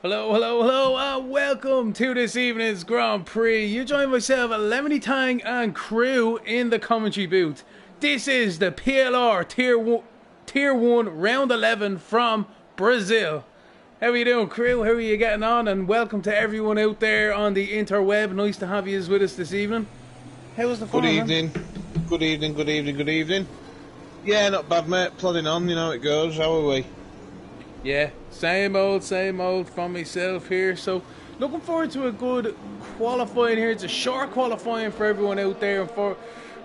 Hello, hello, hello, and welcome to this evening's Grand Prix. You join myself, Lemony Tang, and crew in the commentary booth. This is the PLR Tier 1 Round 11 from Brazil. How are you doing, crew? How are you getting on? And welcome to everyone out there on the interweb. Nice to have you with us this evening. How was the fun, Good evening. Good evening, good evening, good evening. Yeah, not bad, mate. Plodding on, you know how it goes. How are we? Yeah, same old from myself here. So, looking forward to a good qualifying here. It's a short qualifying for everyone out there.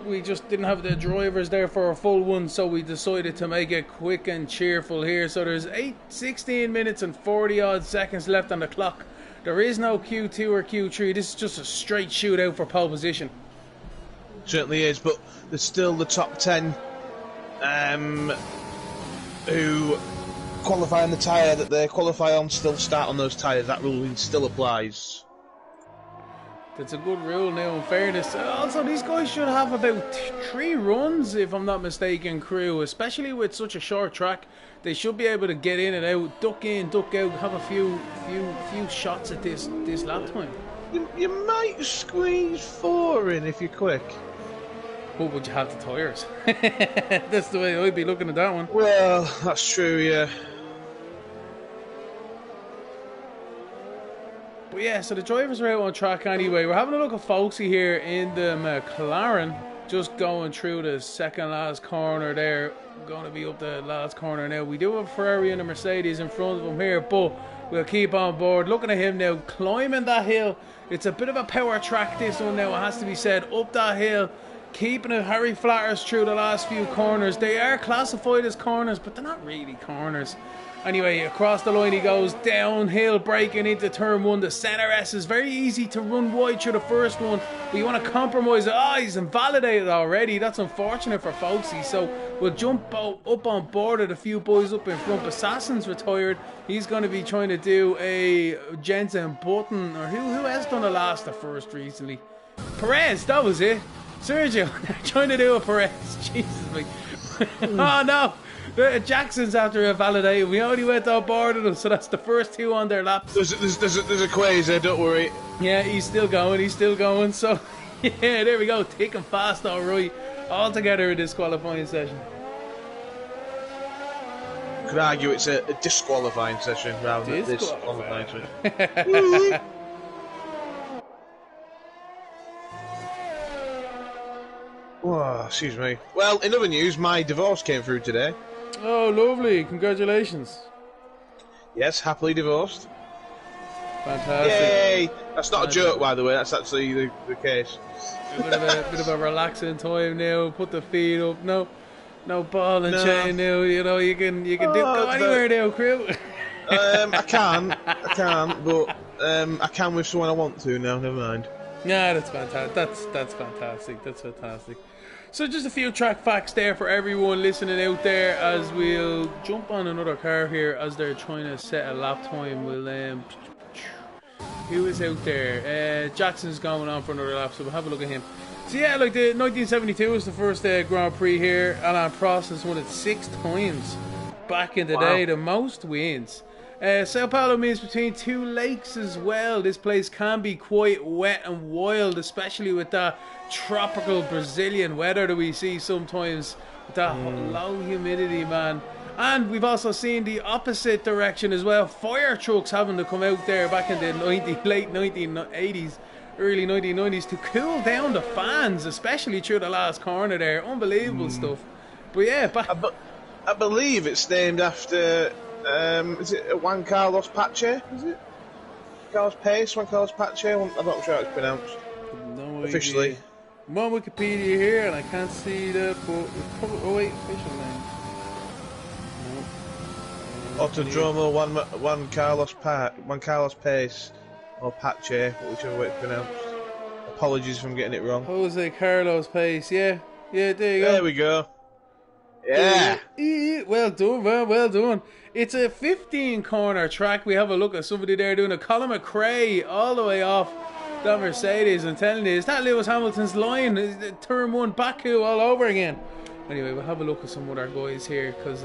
We just didn't have the drivers there for a full one, so we decided to make it quick and cheerful here. So there's 16 minutes and 40 odd seconds left on the clock. There is no Q2 or Q3. This is just a straight shootout for pole position. Certainly is, but there's still the top 10 who qualify on the tyre that they qualify on, still start on those tyres. That rule still applies. That's a good rule now, in fairness. Also, these guys should have about 3 runs, if I'm not mistaken, crew. Especially with such a short track, they should be able to get in and out, duck in, duck out, have a few shots at this lap time. You might squeeze 4 in if you're quick. But would you have the tyres? That's the way I'd be looking at that one. Well, that's true, yeah. But yeah, so the drivers are out on track anyway. We're having a look at Folksy here in the McLaren, just going through the second last corner there. Going to be up the last corner now. We do have Ferrari and a Mercedes in front of him here, but we'll keep on board. Looking at him now, climbing that hill. It's a bit of a power track, this one now, it has to be said. Up that hill, keeping it Harry Flatters through the last few corners. They are classified as corners, but they're not really corners. Anyway, across the line he goes, downhill, breaking into turn 1. The centre S is very easy to run wide through the first one, but you want to compromise it. Oh, he's invalidated already. That's unfortunate for Folksy. So we'll jump up on board with a few boys up in front. Assassin's retired. He's going to be trying to do a Jensen Button, or who has done a last to first recently? Perez, that was it. Sergio, trying to do a Perez. Jesus me. Oh no. Jackson's after a validate. We only went on board with them, so that's the first 2 on their laps. There's a quasi, don't worry. Yeah, he's still going. So, yeah, there we go. Thick and fast, all right. All together in this qualifying session. Could argue it's a disqualifying session rather than this qualifying session. Oh, excuse me. Well, in other news, my divorce came through today. Oh, lovely. Congratulations. Yes, happily divorced. Fantastic. Yay! That's not a joke, by the way. That's actually the case. A bit of a relaxing time now. Put the feet up. No ball and chain now. You know, you can go anywhere now, crew. I can, but I can with someone I want to now. Never mind. Yeah, that's fantastic. That's fantastic. That's fantastic. So just a few track facts there for everyone listening out there as we'll jump on another car here as they're trying to set a lap time. We'll who is out there? Jackson's going on for another lap, so we'll have a look at him. So yeah, like the 1972 was the first Grand Prix here. Alain Prost has won it 6 times back in the day, the most wins. Sao Paulo means between 2 lakes as well. This place can be quite wet and wild, especially with that tropical Brazilian weather that we see sometimes with that low humidity, man. And we've also seen the opposite direction as well. Fire trucks having to come out there back in the late 1980s, early 1990s to cool down the fans, especially through the last corner there. Unbelievable stuff. But yeah, I believe it's named after... is it Juan Carlos Pache? Is it? Carlos Pace? Juan Carlos Pache? I'm not sure how it's pronounced. No officially. Idea. I'm on Wikipedia here and I can't see the... Oh wait, official name. No. Autodromo Juan Carlos Pace, or Pache, whichever way it's pronounced. Apologies if I'm getting it wrong. Jose Carlos Pace, yeah. Yeah, there you go. There we go. Yeah. Well done, man. Well done. It's a 15 corner track. We have a look at somebody there doing a Colin McRae all the way off that Mercedes. I'm telling you, is that Lewis Hamilton's line? Is it turn 1 Baku all over again? Anyway, we'll have a look at some other guys here because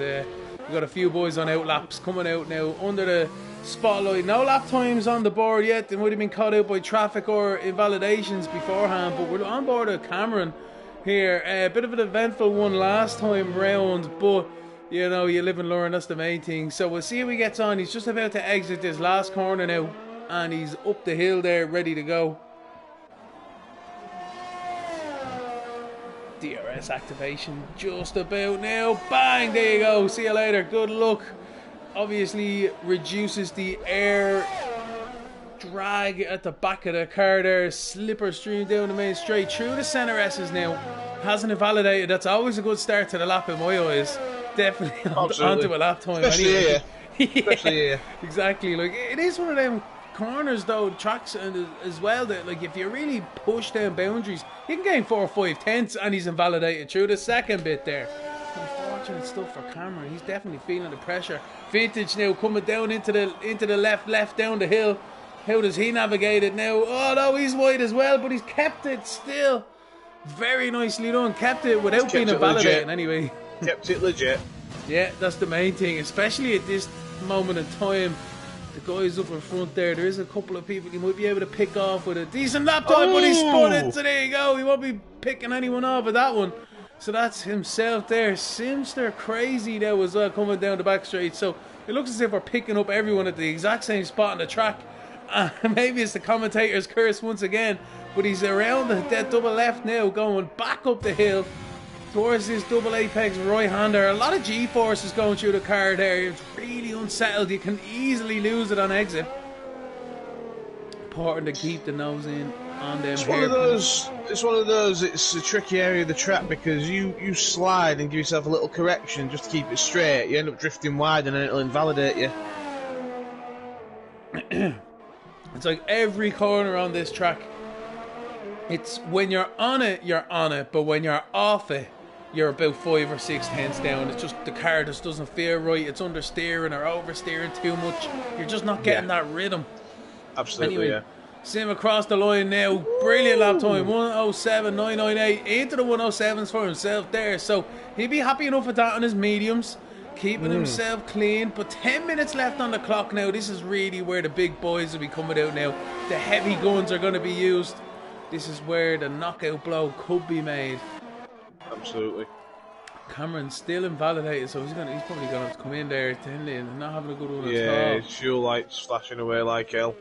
We've got a few boys on outlaps coming out now under the spotlight. No lap times on the board yet. They might have been caught out by traffic or invalidations beforehand, but we're on board of Cameron here. A bit of an eventful one last time round, but you know, you live and learn, that's the main thing. So we'll see how he gets on. He's just about to exit this last corner now, and he's up the hill there, ready to go. DRS activation just about now. Bang, there you go. See you later. Good luck. Obviously reduces the air drag at the back of the car there. Slipper stream down the main straight through the centre S's now. Hasn't invalidated. That's always a good start to the lap in my eyes. Definitely onto a lap time. Especially anyway. here. Especially here. Exactly. Like, it is one of them corners though, tracks and as well, that like if you really push down boundaries, you can gain 4 or 5 tenths, and he's invalidated through the second bit there. Unfortunate stuff for Cameron. He's definitely feeling the pressure. Vintage now coming down into the left down the hill. How does he navigate it now? Oh no, he's wide as well, but he's kept it still. Very nicely done. Kept it without being invalidated anyway. Kept it legit. Yeah, that's the main thing, especially at this moment in time. The guys up in front there is a couple of people you might be able to pick off with a decent lap time, but he spun it, so there you go. He won't be picking anyone off with that one. So that's himself there. Simster crazy now as well, coming down the back straight. So it looks as if we're picking up everyone at the exact same spot on the track. Maybe it's the commentator's curse once again, but he's around that double left now, going back up the hill towards this double apex right-hander. A lot of G-force is going through the car there. It's really unsettled. You can easily lose it on exit. Important to keep the nose in on them. It's one of those. It's a tricky area of the track because you slide and give yourself a little correction just to keep it straight. You end up drifting wide and then it'll invalidate you. It's like every corner on this track. It's when you're on it, but when you're off it, you're about 5 or 6 tenths down. It's just the car just doesn't feel right. It's understeering or oversteering too much. You're just not getting that rhythm. Absolutely, anyway, Sim across the line now. Brilliant lap time. 107.998 into the 107s for himself there. So he'd be happy enough with that on his mediums. Keeping himself clean. But 10 minutes left on the clock now. This is really where the big boys will be coming out now. The heavy guns are going to be used. This is where the knockout blow could be made. Absolutely. Cameron's still invalidated, so he's probably gonna have to come in there and not having a good one at all. Yeah, fuel lights flashing away like hell.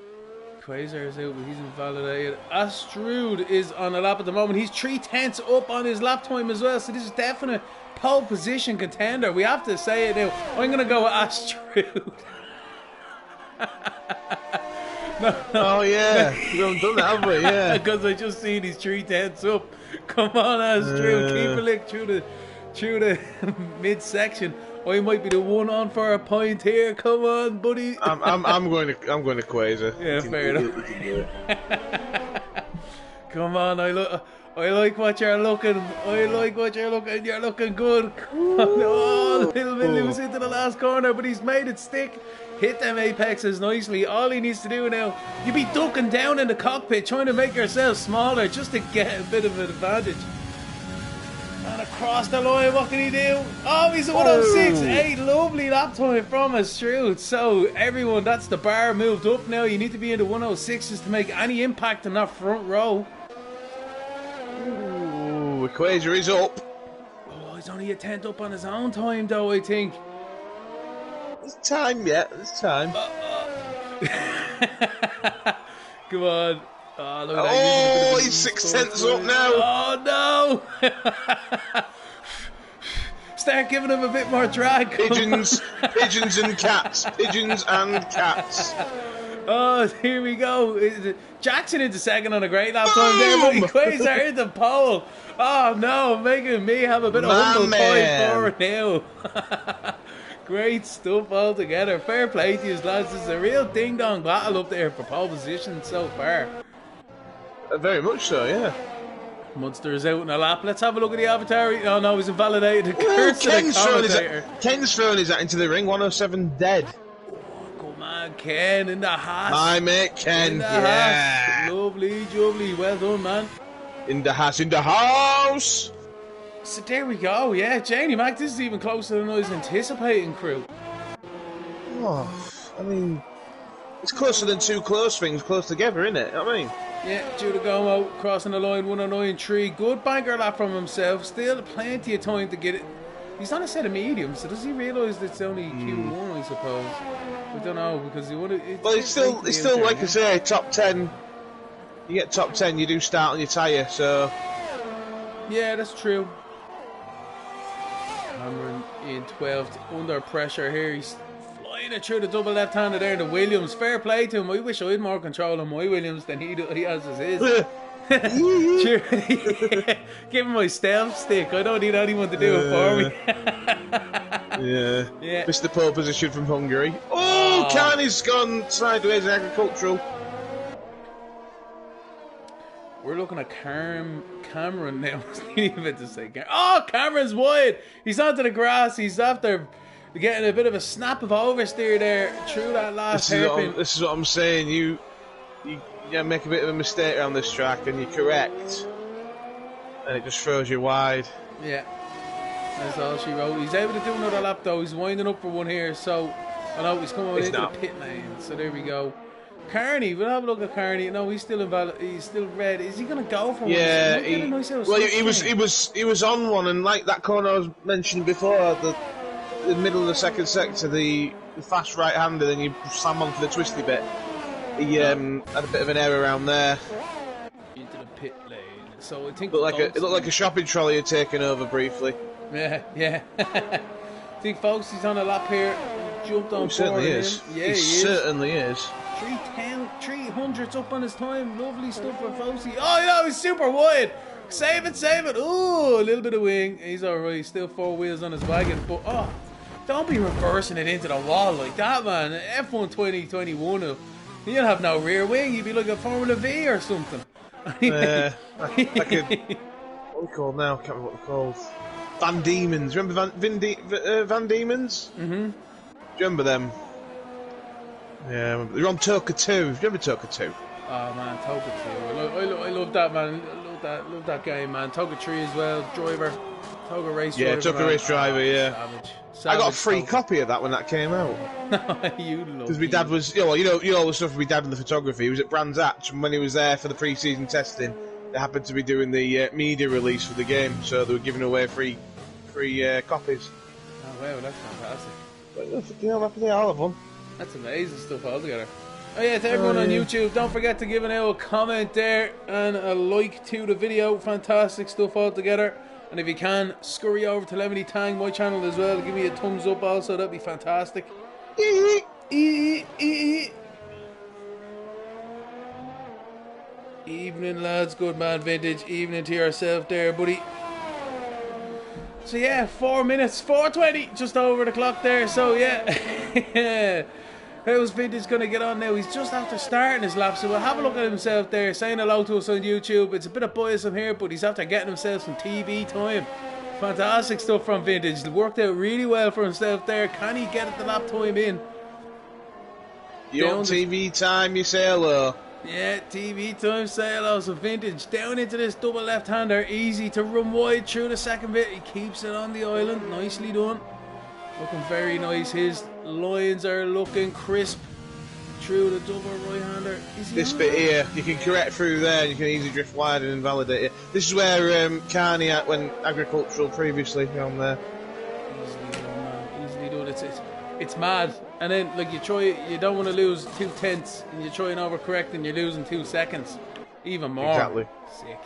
Quasar is out, but he's invalidated. Astrud is on a lap at the moment. He's 3 tenths up on his lap time as well, so this is definite pole position contender. We have to say it now. I'm gonna go with Astrud. No. Oh yeah, we haven't done that, have we? Yeah. Because I just seen he's 3 tenths up. Come on, Astrud, keep a lick through the midsection. I might be the one on for a point here. Come on, buddy. I'm going to Quasar. Yeah, fair enough. Come on, I like what you're looking. You're looking good. Oh, a little bit loose into the last corner, but he's made it stick. Hit them apexes nicely. All he needs to do now, you be ducking down in the cockpit, trying to make yourself smaller just to get a bit of an advantage. And across the line, what can he do? Oh, he's a 106.8. Lovely lap time from Astrud. So everyone, that's the bar moved up now. You need to be in the 106s to make any impact in that front row. Ooh, Quasar is up. Oh, he's only a tenth up on his own time though, I think. There's time yet. There's time. Come on. Oh, look at that. Oh, he's 6 tenths up now. Oh no! Start giving him a bit more drag. Pigeons and cats. Pigeons and cats. Oh, here we go. Jackson into second on a great lap time there, but Quasar into pole. Oh no, making me have a bit of humble pride forward now. Great stuff altogether. Fair play to you lads. It's a real ding-dong battle up there for pole position so far. Very much so, yeah. Munster is out in a lap. Let's have a look at the avatar. Oh no, he's invalidated. Curse of the commentator. Ken's throwing his hat into the ring. 107 dead. Oh, come on, Ken in the hat. My mate Ken. In the hat. Lovely, jubbly. Well done, man. In the house. So there we go. Yeah, Janie Mac, this is even closer than I was anticipating, crew. Oh, I mean, it's closer than two close things close together, isn't it? I mean, Yeah, Judah Gomo crossing the line 109.3. Good banker lap from himself. Still plenty of time to get it. He's on a set of mediums, so does he realise that it's only Q1, I suppose? I don't know, because he would have. well, it's still like I say, top 10. You get top 10, you do start on your tyre, so. Yeah, that's true. Cameron in 12th, under pressure here. He's flying it through the double left-hander there. The Williams, fair play to him. I wish I had more control on my Williams than he has as his. Give him my stealth stick. I don't need anyone to do it for me. Yeah. Missed the pole position from Hungary. Oh, Carney's gone sideways in agricultural. We're looking at Cameron now. I wasn't even about to say Cameron. Oh, Cameron's wide. He's onto the grass. He's after getting a bit of a snap of oversteer there through that last hairpin. This is what I'm saying. You make a bit of a mistake around this track and you're correct, and it just throws you wide. Yeah, that's all she wrote. He's able to do another lap though. He's winding up for one here, so I know he's coming into the pit lane. So there we go. Carney, we'll have a look at Carney. No, he's still invalid. He's still red. Is he going to go for one? Yeah, he was on one, and like that corner I was mentioned before, the middle of the second sector, the fast right-hander, then you slam onto the twisty bit. He had a bit of an error around there. Into the pit lane. So I think it looked like a shopping trolley had taken over briefly. Yeah. I think folks, he's on a lap here. Jumped on. He certainly is. Yeah, he certainly is. 300s up on his time. Lovely stuff for Foxy. Oh, yeah, he's super wide. Save it. Ooh, a little bit of wing. He's alright. Still 4 wheels on his wagon. But, don't be reversing it into the wall like that, man. F1 2021. You don't have no rear wing. You'd be like a Formula V or something. What are we called now? Can't remember what they're called. Van Diemen's. Remember Van Diemen's? Mm-hmm. Do you remember them? Yeah, they're on Toka 2. Do you remember Toka 2? Oh man, Toka 2. I love that, man. Love that game, man. Toka 3 as well. Driver. Toka race driver. Yeah, Toka race driver, yeah. Savage. I got a free copy of that when that came out. You love it. Because my dad was, you know all the stuff with my dad in the photography. He was at Brands Hatch, and when he was there for the pre-season testing, they happened to be doing the media release for the game, so they were giving away free copies. Oh wow, that's fantastic. But, all of them. That's amazing stuff altogether. Oh yeah, to everyone on YouTube, don't forget to give an a comment there and a like to the video. Fantastic stuff altogether. And if you can, scurry over to Lemony Tang, my channel as well. Give me a thumbs up also, that'd be fantastic. Evening lads, good man Vintage. Evening to yourself there, buddy. So yeah, 4 minutes, 4:20, just over the clock there. So yeah, how's Vintage going to get on now? He's just after starting his lap, so we'll have a look at himself there, saying hello to us on YouTube. It's a bit of bias on here, but he's after getting himself some TV time. Fantastic stuff from Vintage. It worked out really well for himself there. Can he get the lap time in? You want TV time, you say hello. Yeah, TV time, say hello. So Vintage down into this double left-hander, easy to run wide through the second bit. He keeps it on the island, nicely done. Looking very nice. His lines are looking crisp through the double right-hander. This bit here, you can correct through there, and you can easily drift wide and invalidate it. This is where Carney went agricultural previously down there. Easily done, man. Easily done. It's mad. And then, like, you don't want to lose 2 tenths, and you try and overcorrect, and you're losing 2 seconds. Even more. Exactly. Sick.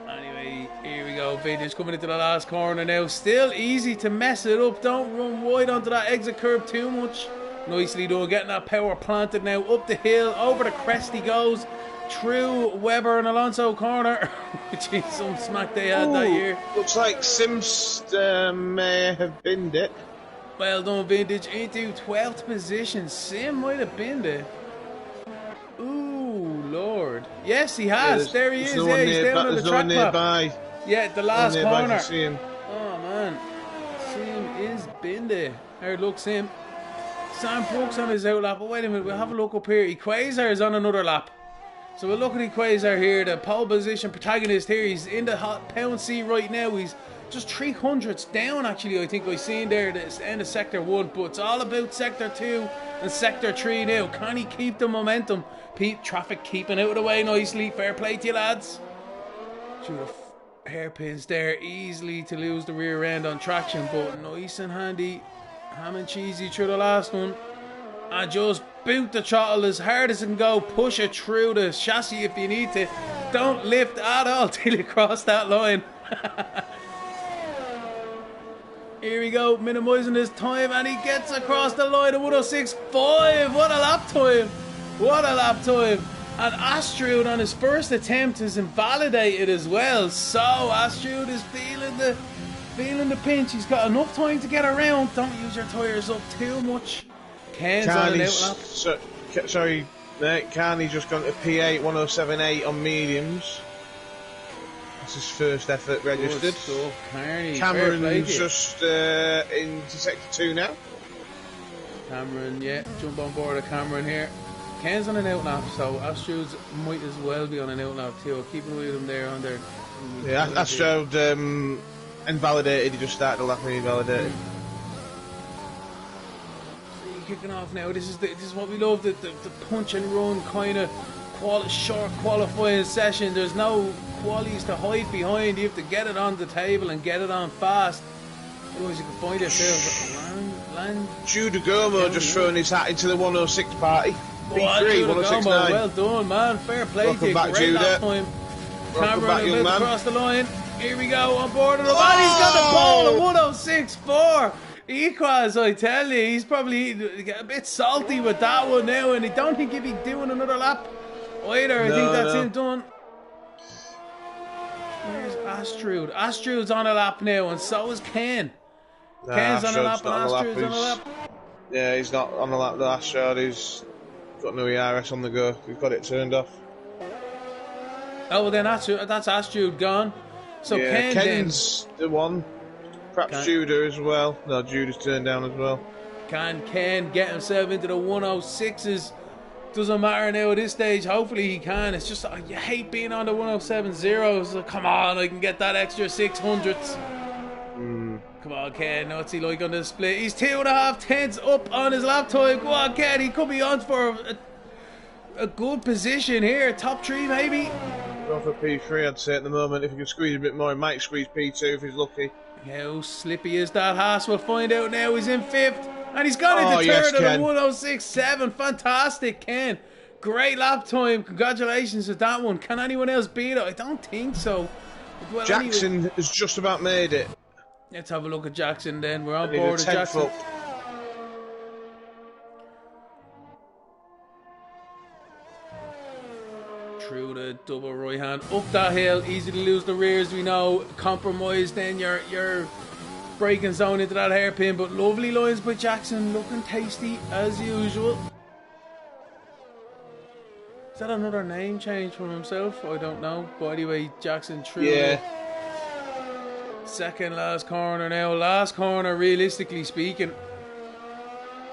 Anyway, here we go. Vintage coming into the last corner now. Still easy to mess it up. Don't run wide onto that exit curb too much. Nicely done. Getting that power planted now. Up the hill. Over the crest he goes. Through Webber and Alonso corner. Which is some smack they had that year. Looks like Sims may have binned it. Well done, Vintage. Into 12th position. Sim might have been there. Ooh, Lord. Yes, he has. Yeah, there he is. Yeah, he's down on the track map. Yeah, the last corner. Oh, man. Sim is been there. There, look, Sim. Sam Brooks on his out lap. Oh, wait a minute. We'll have a look up here. Quasar is on another lap. So we're looking at Quasar here, the pole position protagonist here. He's in the hot pound seat right now. He's just 300s down, actually, I think I seen there, the end of Sector 1. But it's all about Sector 2 and Sector 3 now. Can he keep the momentum? Traffic keeping out of the way nicely. Fair play to you, lads. Shoot the hairpins there, easily to lose the rear end on traction, but nice and handy. Ham and cheesy through the last one. And just boot the throttle as hard as it can go. Push it through the chassis if you need to. Don't lift at all till you cross that line. Here we go, minimising his time, and he gets across the line at 106.5. What a lap time! What a lap time! And Astrud on his first attempt is invalidated as well. So Astrud is feeling the pinch. He's got enough time to get around. Don't use your tyres up too much. Ken's on an outlap. Sorry, mate. Carney's just gone to P8 107.8 on mediums. That's his first effort registered. Cameron's just into Sector 2 now. Cameron, yeah, jump on board of Cameron here. Ken's on an outlap, so Astrud's might as well be on an outlap too. I'll keep an eye on him there on there. Yeah, Astrud invalidated. He just started the lap and invalidated. Kicking off now. This is what we love, the punch and run kind of short qualifying session. There's no qualities to hide behind. You have to get it on the table and get it on fast. Otherwise you can find yourself. Jude Gomo just throwing his hat into the 106 party. P3, 106.9. Well done, man. Fair play to you. Great that time. Cameron a bit across the line. Here we go on board of the man. He's got the pole at 106.4. Equals, I tell you, he's probably a bit salty with that one now, and I don't think he'll be doing another lap either. I think that's him done. Where's Astrud? Astrud's on a lap now, and so is Ken. Ken's on a lap, and Astrud's on a lap. Yeah, he's not on a lap. The Astrud, he's got no ERS on the go. We've got it turned off. Oh, well then that's Astrud gone. So yeah, Ken's the one. Perhaps Judah as well. No, Judah's turned down as well. Can Ken get himself into the 106s? Doesn't matter now at this stage. Hopefully he can. It's just, you hate being on the 107.0s. So come on, I can get that extra 600s. Come on, Ken. What's he like on the split? He's 2.5 tenths up on his lap time. Go on, Ken. He could be on for a good position here. Top 3 maybe. Go for P3, I'd say at the moment. If he can squeeze a bit more, he might squeeze P2 if he's lucky. How slippy is that Haas? We'll find out now. He's in 5th. And he's gone into 3rd at a 106.7. Fantastic, Ken. Great lap time. Congratulations with that one. Can anyone else beat it? I don't think so. Well, Jackson anyway, has just about made it. Let's have a look at Jackson then. We're on board with Jackson. Through the double right hand. Up that hill. Easy to lose the rears, we know. Compromise then your braking zone into that hairpin. But lovely lines by Jackson. Looking tasty as usual. Is that another name change from himself? I don't know. But anyway, Jackson through. Yeah. Second last corner now. Last corner, realistically speaking.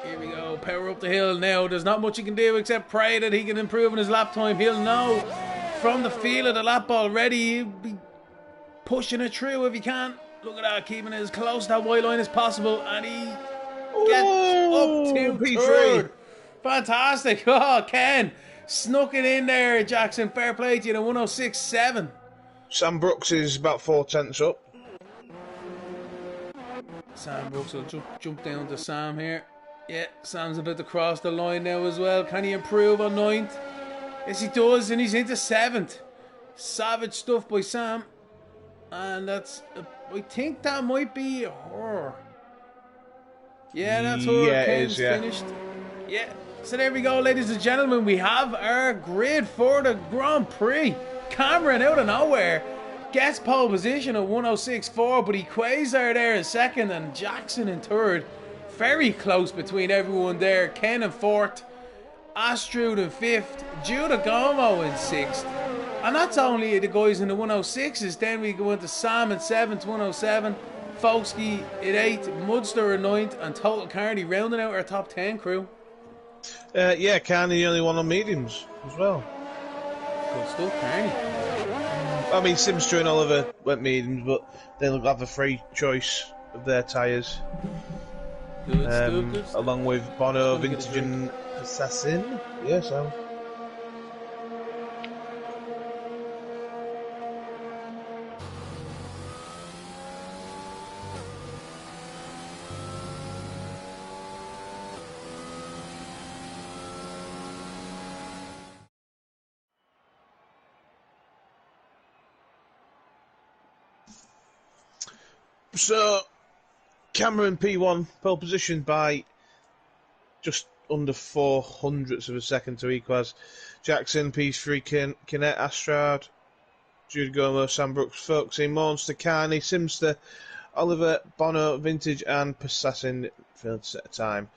Here we go. Power up the hill now. There's not much he can do except pray that he can improve on his lap time. He'll know from the feel of the lap already. He'll be pushing it through if he can. Look at that. Keeping it as close to that white line as possible. And he gets up to P3. Fantastic. Oh, Ken. Snuck it in there, Jackson. Fair play to you. The 106.7. Sam Brooks is about 4 tenths up. Sam Brooks will jump down to Sam here. Yeah, Sam's about to cross the line now as well. Can he improve on 9th? Yes, he does, and he's into 7th. Savage stuff by Sam. And that's... I think that might be her. Yeah, that's her. Yeah, Ken's finished. Yeah. So there we go, ladies and gentlemen. We have our grid for the Grand Prix. Cameron out of nowhere gets pole position at 106.4, but Quasar there in 2nd and Jackson in 3rd. Very close between everyone there. Ken in 4th, Astrud in 5th, Judah Gomo in 6th. And that's only the guys in the 106s. Then we go into Sam in 7th, 107, Folksky in 8th, Mudster in 9th, and Total Carney rounding out our top 10 crew. Yeah, Carney the only one on mediums as well. Good stuff, Carney. I mean, Simster and Oliver went mediums, but they'll have a free choice of their tyres. Good stuff, good stuff. Along with Bono, Vintage and Assassin. Yeah, so. So, Cameron P1 pole position by just under 400ths of a second to Equaz. Jackson, P3, Kinnett, Astrad, Jude Gomo, Sam Brooks, Folksy, Monster, Carney, Simster, Oliver, Bono, Vintage, and Assassin failed to set a time.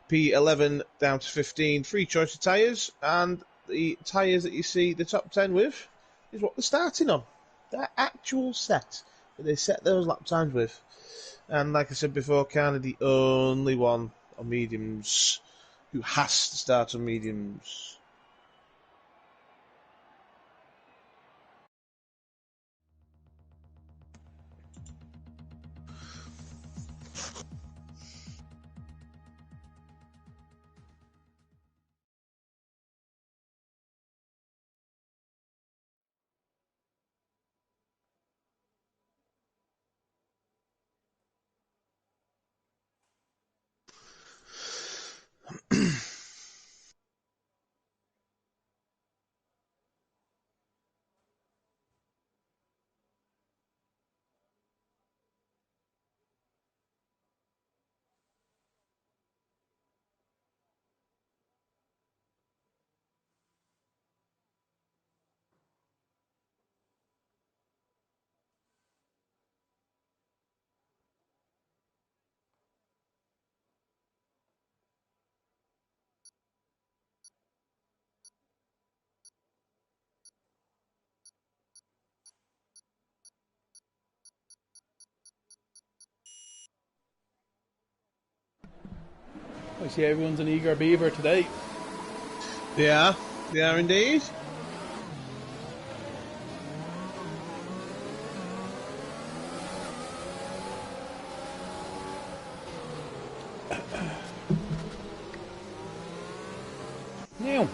P11 down to 15, free choice of tyres, and the tyres that you see the top 10 with is what they're starting on. Their actual set that they set those lap times with. And like I said before, Carney the only one on mediums who has to start on mediums. I see everyone's an eager beaver today. They are indeed. Now,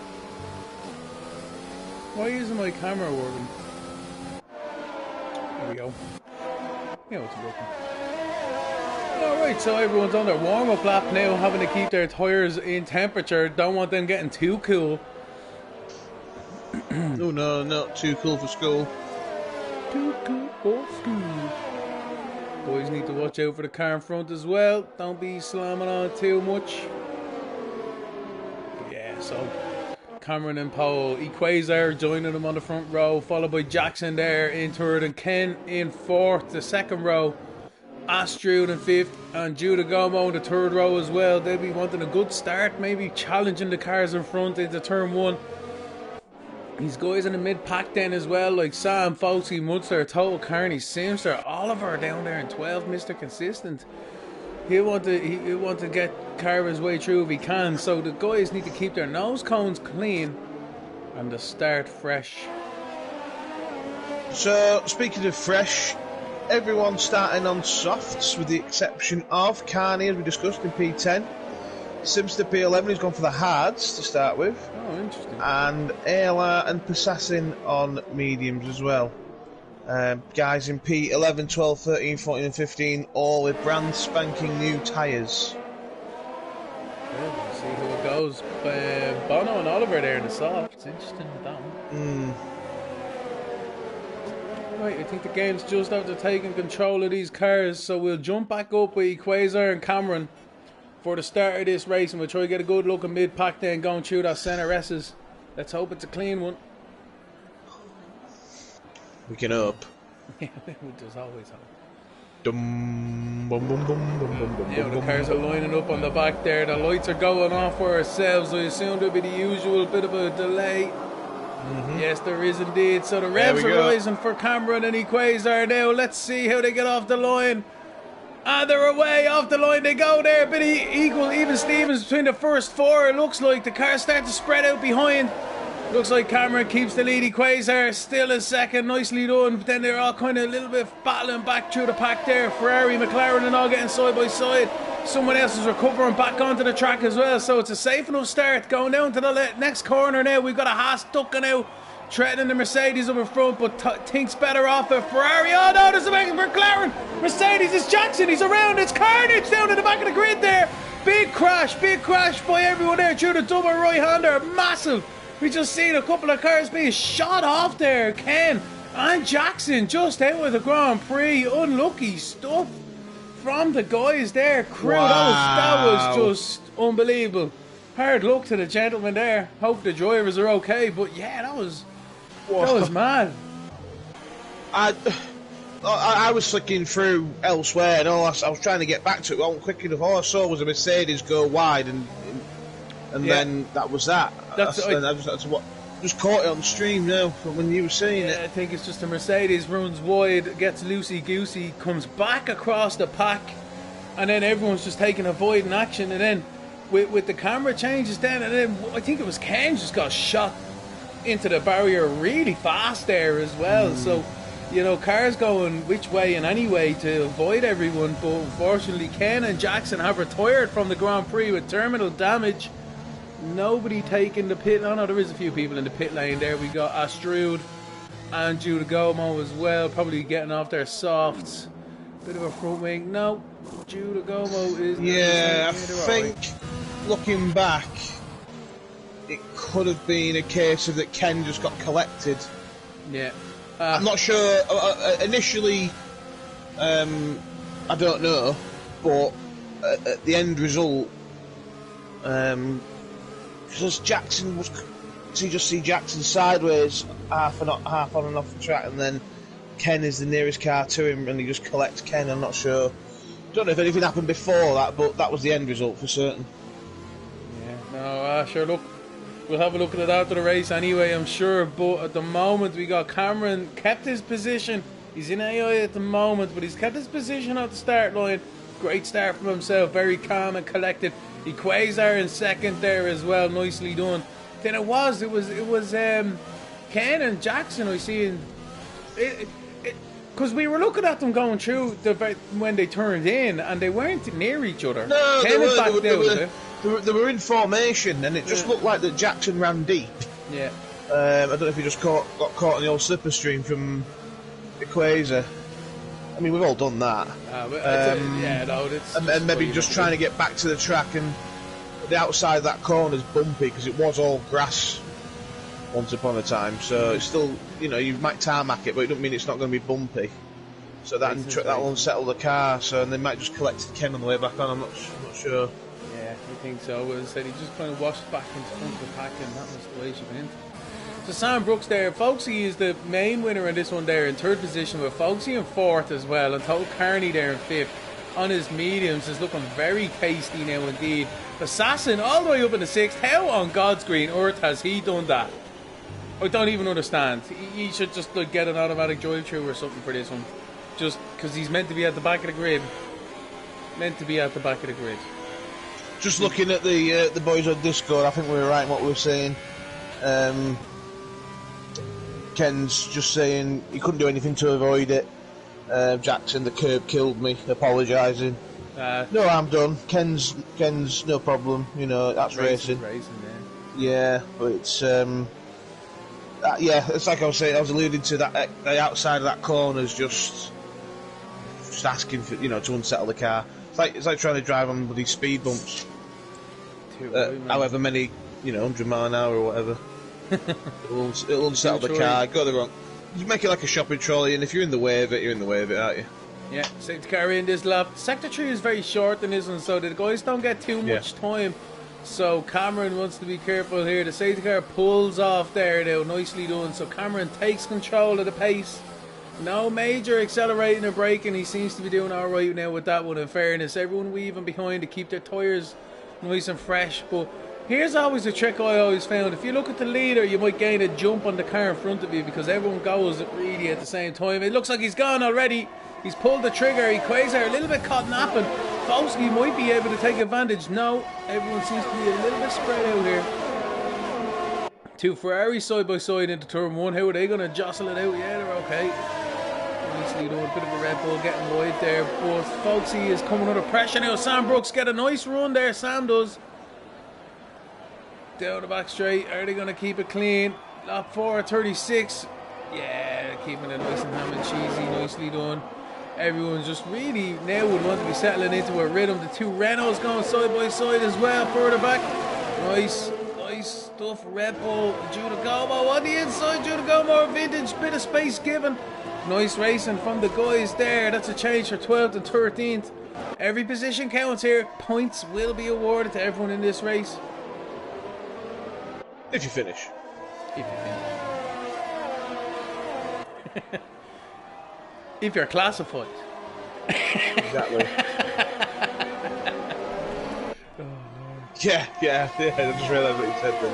why isn't my camera working? There we go. Yeah, it's working. Alright, so everyone's on their warm-up lap now, having to keep their tyres in temperature. Don't want them getting too cool. Oh no, not too cool for school. Too cool for school. Boys need to watch out for the car in front as well. Don't be slamming on too much. But yeah, so Cameron and Paul, Equazar joining them on the front row, followed by Jackson there in third and Ken in fourth. The second row, Astrud in fifth, and Judah Gomo in the third row as well. They'll be wanting a good start, maybe challenging the cars in front into turn one. These guys in the mid-pack then as well, like Sam, Folksy, Munster, Total, Carney, Simster, Oliver down there in 12, Mr. Consistent. He'll want to get Carver's way through if he can, so the guys need to keep their nose cones clean and to start fresh. So, speaking of fresh, everyone's starting on softs with the exception of Carney, as we discussed in P10. Simster P11 has gone for the hards to start with. Oh, interesting. And ALR and Assassin on mediums as well. Guys in P11, 12, 13, 14 and 15, all with brand spanking new tyres. Yeah, we'll see how it goes. Bono and Oliver there in the soft. It's interesting with that one. Right, I think the game's just after taking control of these cars, so we'll jump back up with Equazar and Cameron for the start of this race, and we'll try to get a good look at mid-pack then going through that centre S's. Let's hope it's a clean one. We can hope. Yeah, there's always hope. Dum, bum, bum, bum, bum, bum, bum, Now the cars are lining up on the back there. The lights are going off for ourselves. I assume there'll be the usual bit of a delay. Yes, there is indeed. So the revs are rising for Cameron and Equazar now. Let's see how they get off the line. And they're away off the line. They go there. A bit equal, even Stevens between the first four. It looks like the cars start to spread out behind. Looks like Cameron keeps the lead. Quasar still in second, nicely done. But then they're all kind of a little bit battling back through the pack there. Ferrari, McLaren and all getting side by side. Someone else is recovering back onto the track as well. So it's a safe enough start. Going down to the next corner now. We've got a Haas ducking out, threatening the Mercedes up in front, but thinks better off of Ferrari. Oh no, there's a McLaren. Mercedes is Jackson. He's around. It's carnage down to the back of the grid there. Big crash by everyone there through the double right-hander. Massive. We just seen a couple of cars being shot off there. Ken and Jackson just out of the Grand Prix. Unlucky stuff from the guys there. Crew, that was just unbelievable. Hard luck to the gentleman there. Hope the drivers are okay. But yeah, that was mad. I was flicking through elsewhere, and I was trying to get back to it. I wasn't quick enough. All I saw was a Mercedes go wide, and then that was that. I just caught it on stream now from when you were saying it. I think it's just a Mercedes runs wide, gets loosey-goosey, comes back across the pack, and then everyone's just taking avoiding action. And then with the camera changes then, and then I think it was Ken just got shot into the barrier really fast there as well. So, you know, cars going which way and any way to avoid everyone. But unfortunately, Ken and Jackson have retired from the Grand Prix with terminal damage. Nobody taking the pit. Oh no, there is a few people in the pit lane there. We got Astrud and Judah Gomo as well, probably getting off their softs. Bit of a front wing. No, Judah Gomo is. Yeah, I think looking back, it could have been a case of that Ken just got collected. Yeah. I'm not sure. Initially, I don't know, but at the end result, because Jackson was, so you just see Jackson sideways, half on and off the track, and then Ken is the nearest car to him, and he just collects Ken. I'm not sure. Don't know if anything happened before that, but that was the end result for certain. Yeah. No, sure. Look. We'll have a look at it after the race anyway, I'm sure. But at the moment, we got Cameron kept his position. He's in AI at the moment, but he's kept his position at the start line. Great start from himself, very calm and collected. Quasar in second there as well, nicely done. Then it was Ken and Jackson. I see because we were looking at them going through when they turned in, and they weren't near each other. No, they were in formation, and it just looked like that Jackson ran deep. Yeah. I don't know if he just got caught in the old slipper stream from Quasar. I mean, we've all done that. And maybe just trying to get back to the track, and the outside of that corner is bumpy because it was all grass once upon a time. So it's still, you know, you might tarmac it, but it doesn't mean it's not going to be bumpy. So that'll unsettle the car. So and they might just collect Ken on the way back on. I'm not sure. Yeah, I think so. As I said, he just kind of washed back into front of the pack, and that was the way she went. So Sam Brooks there, Folksy is the main winner in this one there in third position, with Folksy in fourth as well, and Total Carney there in fifth. On his mediums is looking very tasty now indeed. Assassin all the way up in the sixth. How on God's green earth has he done that? I don't even understand. He should just get an automatic drive-through or something for this one, just because he's meant to be at the back of the grid. Just looking at the boys on Discord, I think we were right in what we were saying. Ken's just saying he couldn't do anything to avoid it. Jackson, the curb killed me, apologising. No, I'm done. Ken's no problem. You know, that's racing. Yeah, but it's it's like I was saying. I was alluding to that. The outside of that corner is just asking for, to unsettle the car. It's like trying to drive on bloody speed bumps. However many, 100 mile an hour or whatever. it'll unsettle the car. Go the wrong. You make it like a shopping trolley, and if you're in the way of it, you're in the way of it, aren't you? Yeah, safety car in this lap. Sector 3 is very short in this one, so the guys don't get too much time. So Cameron wants to be careful here. The safety car pulls off there now, nicely done. So Cameron takes control of the pace. No major accelerating or braking. He seems to be doing alright now with that one, in fairness. Everyone weaving behind to keep their tyres nice and fresh. But here's always a trick I always found. If you look at the leader, you might gain a jump on the car in front of you because everyone goes really at the same time. It looks like he's gone already. He's pulled the trigger. Quasar a little bit caught napping. Folksy might be able to take advantage. No, everyone seems to be a little bit spread out here. Two Ferraris side by side into turn one. How are they going to jostle it out? Yeah, they're okay. Nicely done. A bit of a Red Bull getting wide there. But Folksy is coming under pressure now. Sam Brooks get a nice run there. Sam does. Down the back straight. Are they going to keep it clean? Lap 4:36. Yeah, keeping it nice and ham and cheesy. Nicely done. Everyone's just really now would want to be settling into a rhythm. The two Renaults going side by side as well. Further back. Nice stuff. Red Bull. Judah Gomo on the inside. Judah Gomo, vintage. Bit of space given. Nice racing from the guys there. That's a change for 12th and 13th. Every position counts here. Points will be awarded to everyone in this race. If you finish. If you finish. If you're classified. Exactly. Oh, yeah. I just realised what you said then,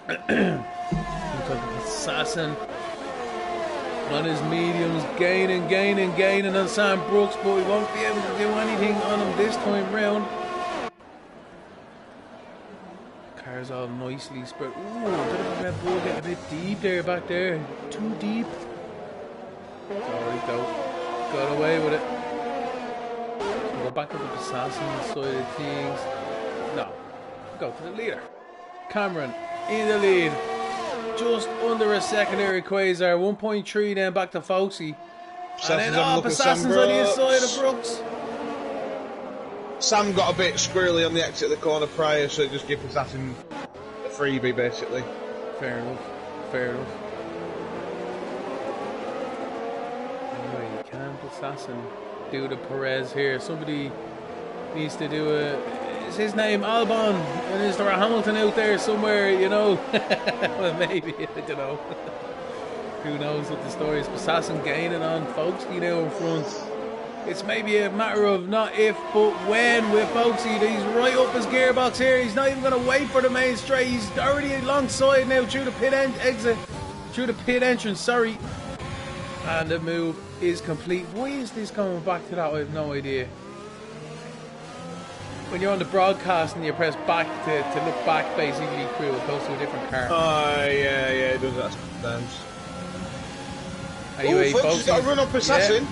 yeah. Assassin on his mediums, gaining on Sam Brooks, but he won't be able to do anything on him this time round. Cars all nicely spread. Ooh, a bit of a Red Bull getting a bit deep there, back there. Too deep. It's alright though. Got away with it. So go back to the assassin side of things. No. Go to the leader. Cameron in the lead. Just under a secondary Quasar. 1.3 then back to Folksy. And then off Assassin's on the inside of Brooks. Sam got a bit squirrely on the exit of the corner prior, so just give Assassin a freebie basically. Fair enough. Anyway, can't Assassin do the Perez here? Somebody needs to do a... Is his name Albon? And is there a Hamilton out there somewhere, you know? Well, maybe, I don't know. Who knows what the story is. Assassin gaining on Folksy now in front. It's maybe a matter of not if, but when with Folksy. He's right up his gearbox here. He's not even going to wait for the main straight. He's already alongside now through the pit entrance, sorry. And the move is complete. Why is this going back to that? I have no idea. When you're on the broadcast and you press back to look back basically through opposed to a different car. Oh, yeah, it does that sometimes. Anyway, Folks, got to run up Assassin. Yeah.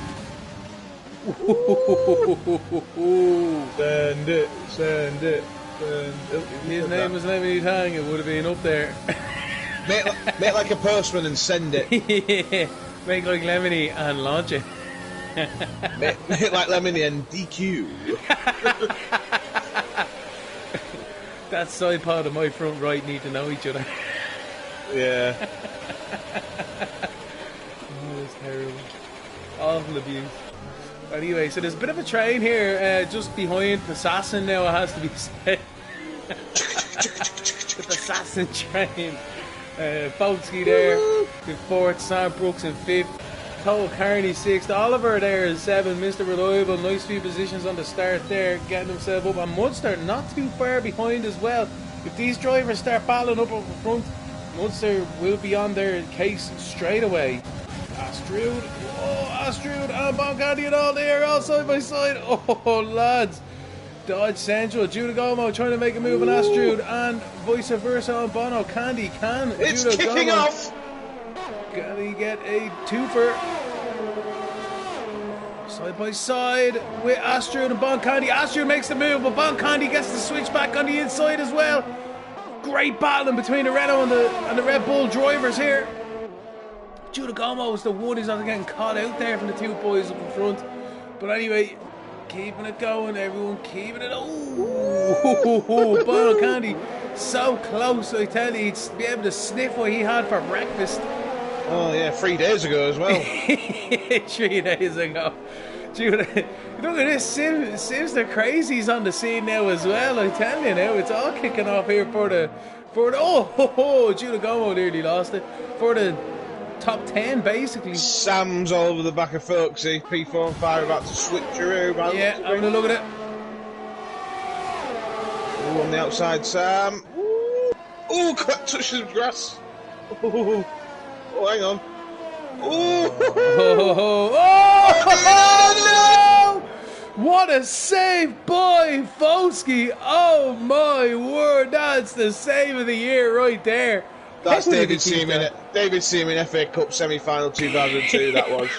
Send it. If his name was Lemony Tang, it would have been up there. make like a postman and send it. Yeah. Make like Lemony and launch it. make like Lemony and DQ. That side pod and my front right need to know each other. Yeah. Oh, it's terrible. Awful abuse. Anyway, so there's a bit of a train here just behind Assassin now, it has to be said. The Assassin train. Folksy there in 4th, Sam Brooks in 5th, Cole Carney 6th, Oliver there is 7th, Mr. Reliable, nice few positions on the start there, getting himself up, and Munster not too far behind as well. If these drivers start battling up over front, Munster will be on their case straight away. Astrud and Boncani and all there, all side by side. Oh, lads. Dodge Central. Judah Gomo trying to make a move on Astrud and vice versa on Bono. Candy can. It's Judah kicking Gomo. off. Can he get a twofer? Side by side with Astrud and Boncani. Astrud makes the move, but Boncani gets the switch back on the inside as well. Great battling between the Renault and the Red Bull drivers here. Judah Gomo was the one who's not getting caught out there from the two boys up in front. But anyway, keeping it going, everyone keeping it. Oh, Bono Candy, so close, I tell you, he'd be able to sniff what he had for breakfast. Oh yeah, 3 days ago as well. 3 days ago. Judah, look at this, Sims the Crazy's on the scene now as well, I tell you now, it's all kicking off here for the Judah Gomo nearly lost it, for the top 10 basically. Sam's all over the back of Folksy. P4 and 5 about to switch around. Yeah, having a look at it. Ooh, on the outside, Sam. Ooh, touches the grass. Ooh. Oh, hang on. Ooh. Oh, no! What a save by Folksy. Oh my word, that That's the save of the year right there. That's David Seaman FA Cup semi-final 2002. That was,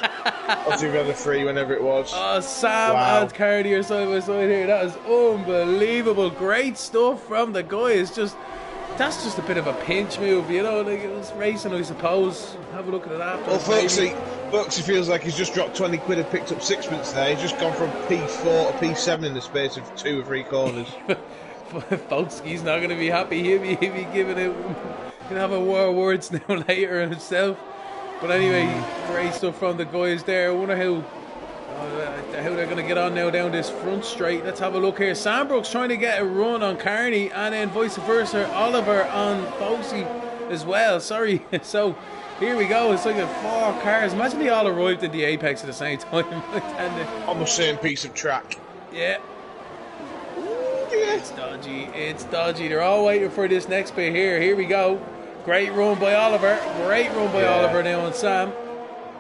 or 2003, whenever it was. Oh, Sam and Cardi are side by side here. That is unbelievable. Great stuff from the guys. That's just a bit of a pinch move, you know. Like, it was racing, I suppose. Have a look at it after. Well, Folksy feels like he's just dropped 20 quid and picked up sixpence there. He's just gone from P4 to P7 in the space of 2 or 3 corners. Folksky's not going to be happy. He'll be giving it. He'll have a war of words now later himself. But anyway, great stuff from the guys there. I wonder how they're going to get on now down this front straight. Let's have a look here. Sam Brooks trying to get a run on Carney, and then vice versa, Oliver on Folksy as well. Sorry. So here we go. It's like a 4 cars. Imagine they all arrived at the apex at the same time. On the same piece of track. Yeah. It's dodgy. It's dodgy. They're all waiting for this next bit here. Here we go. Great run by Oliver. Great run by Oliver now on Sam.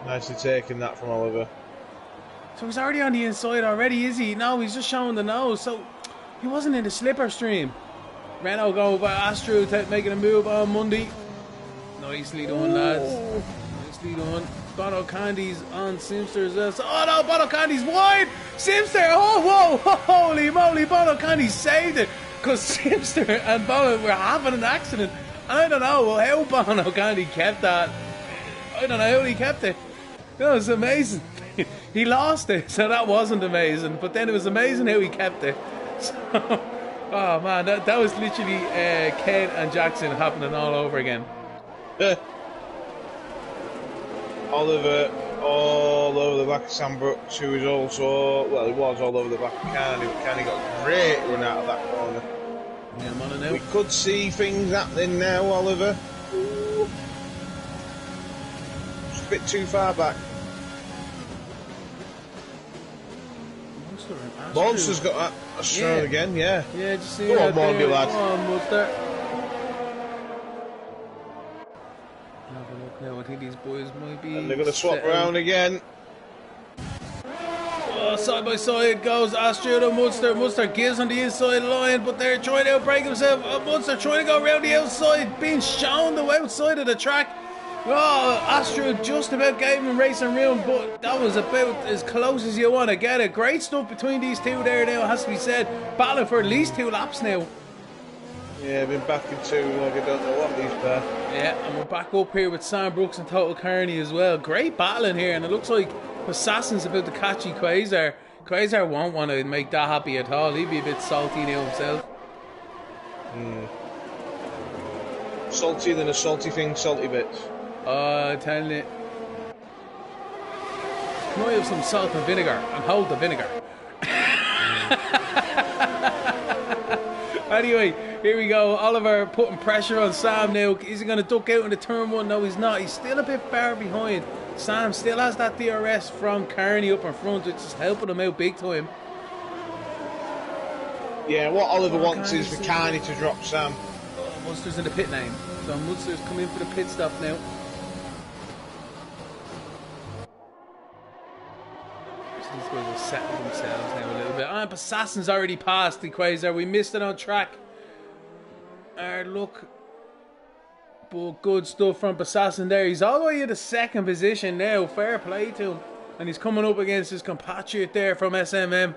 Nicely taken that from Oliver. So he's already on the inside already, is he? No, he's just showing the nose. So he wasn't in the slipper stream. Renault going by Astro making a move on Monday. Nicely done, lads. Nicely done. Bono Candy's on Simster as well. So, oh no, Bono Candy's wide. Simster, oh whoa, holy moly, Bono Candy saved it. Because Simster and Bono were having an accident. I don't know how Bono Candy kept that. I don't know how he kept it. That was amazing. He lost it, so that wasn't amazing. But then it was amazing how he kept it. So, oh man, that was literally Ken and Jackson happening all over again. Oliver all over the back of Sam Brooks, who is also, well, he was all over the back of Carney, but Carney got a great run out of that corner. Yeah, I'm on it now. We could see things happening now, Oliver. Ooh. Just a bit too far back. Monster's got a stroll again, yeah. Yeah, just see that. Go on, Monty, lad. Come on, Monster. Have a look now. I think these boys might be. And they're going to swap around again. Oh, side by side goes Astrid and Munster. Munster gives on the inside line, but they're trying to outbreak himself. Munster trying to go around the outside, being shown the outside of the track. Oh, Astrid just about gave him racing room, but that was about as close as you want to get it. Great stuff between these two there now, has to be said. Battling for at least 2 laps now. Yeah, been back in 2, like I don't know what these pair. Yeah, and we're back up here with Sam Brooks and Total Carney as well. Great battling here, and it looks like Assassin's about to catch Quasar. Quasar won't want to make that happy at all. He'd be a bit salty now himself. Salty than a salty thing, salty bits. I'm telling you. Can I have some salt and vinegar and hold the vinegar? Anyway, here we go. Oliver putting pressure on Sam now. Is he going to duck out into turn 1? No, he's not. He's still a bit far behind. Sam still has that DRS from Carney up in front, which is helping him out big time. Yeah, what Oliver wants is for Carney to drop Sam. Munster's in the pit lane. So Munster's coming in for the pit stop now. These guys are settling themselves now a little bit. But Assassin's already passed the Quasar. We missed it on track. Look. But good stuff from Assassin there. He's all the way in the 2nd position now. Fair play to him. And he's coming up against his compatriot there from SMM.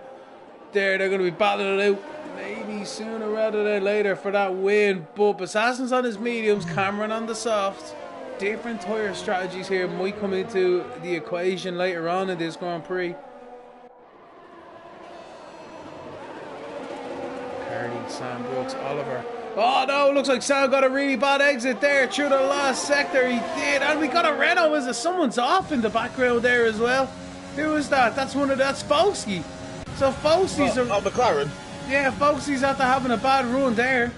They're going to be battling it out. Maybe sooner rather than later for that win. But Assassin's on his mediums. Cameron on the softs. Different tyre strategies here might come into the equation later on in this Grand Prix. Carney, Sam Brooks, Oliver. Oh no, looks like Sam got a really bad exit there through the last sector. He did, and we got a Renault. Is it someone's off in the background there as well? Who is that? That's Folksy. So Folksy's McLaren. Yeah, Folksy's after having a bad run there.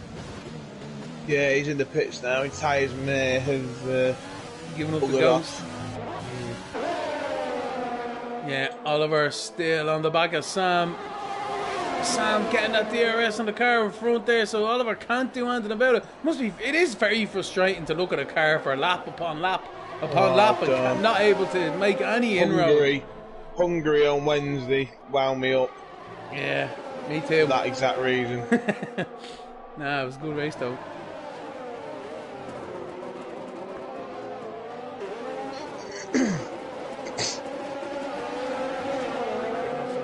Yeah, he's in the pits now. His tyres may have given up the ghost. Yeah, Oliver still on the back of Sam. Sam getting that DRS on the car in front there, so Oliver can't do anything about it. It is very frustrating to look at a car for lap upon lap upon lap and not able to make any inroad. Hungary on Wednesday wound me up. Yeah, me too. For that exact reason. Nah, it was a good race though.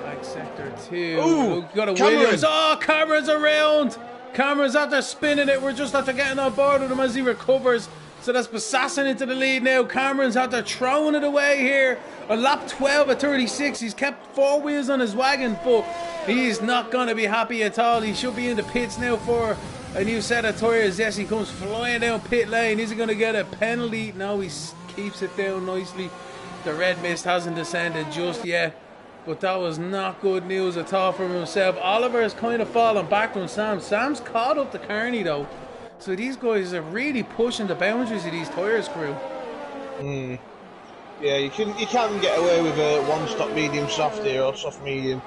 Like sector 2. Ooh, Look, got a Cameron. Williams. Oh, Cameron's around. Cameron's after spinning it. We're just after getting on board with him as he recovers. So that's Basassin into the lead now. Cameron's after throwing it away here. A lap 12 at 36. He's kept 4 wheels on his wagon, but he's not going to be happy at all. He should be in the pits now for a new set of tyres. Yes, he comes flying down pit lane. Is he going to get a penalty? No, he keeps it down nicely. The red mist hasn't descended just yet. But that was not good news at all for himself. Oliver is kind of falling back from Sam. Sam's caught up to Carney though. So these guys are really pushing the boundaries of these tyres, crew. Yeah, you can get away with a one-stop medium soft here or soft medium.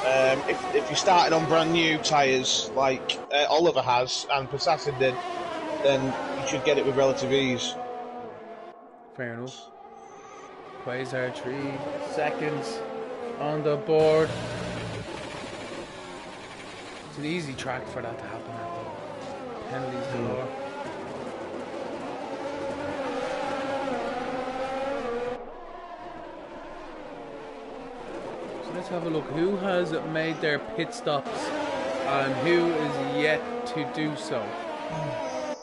If you're starting on brand new tyres like Oliver has and Passassin did, then you should get it with relative ease. Fair enough. Quasar 3 seconds on the board. It's an easy track for that to happen at though. Penalties galore. So let's have a look. Who has made their pit stops and who is yet to do so?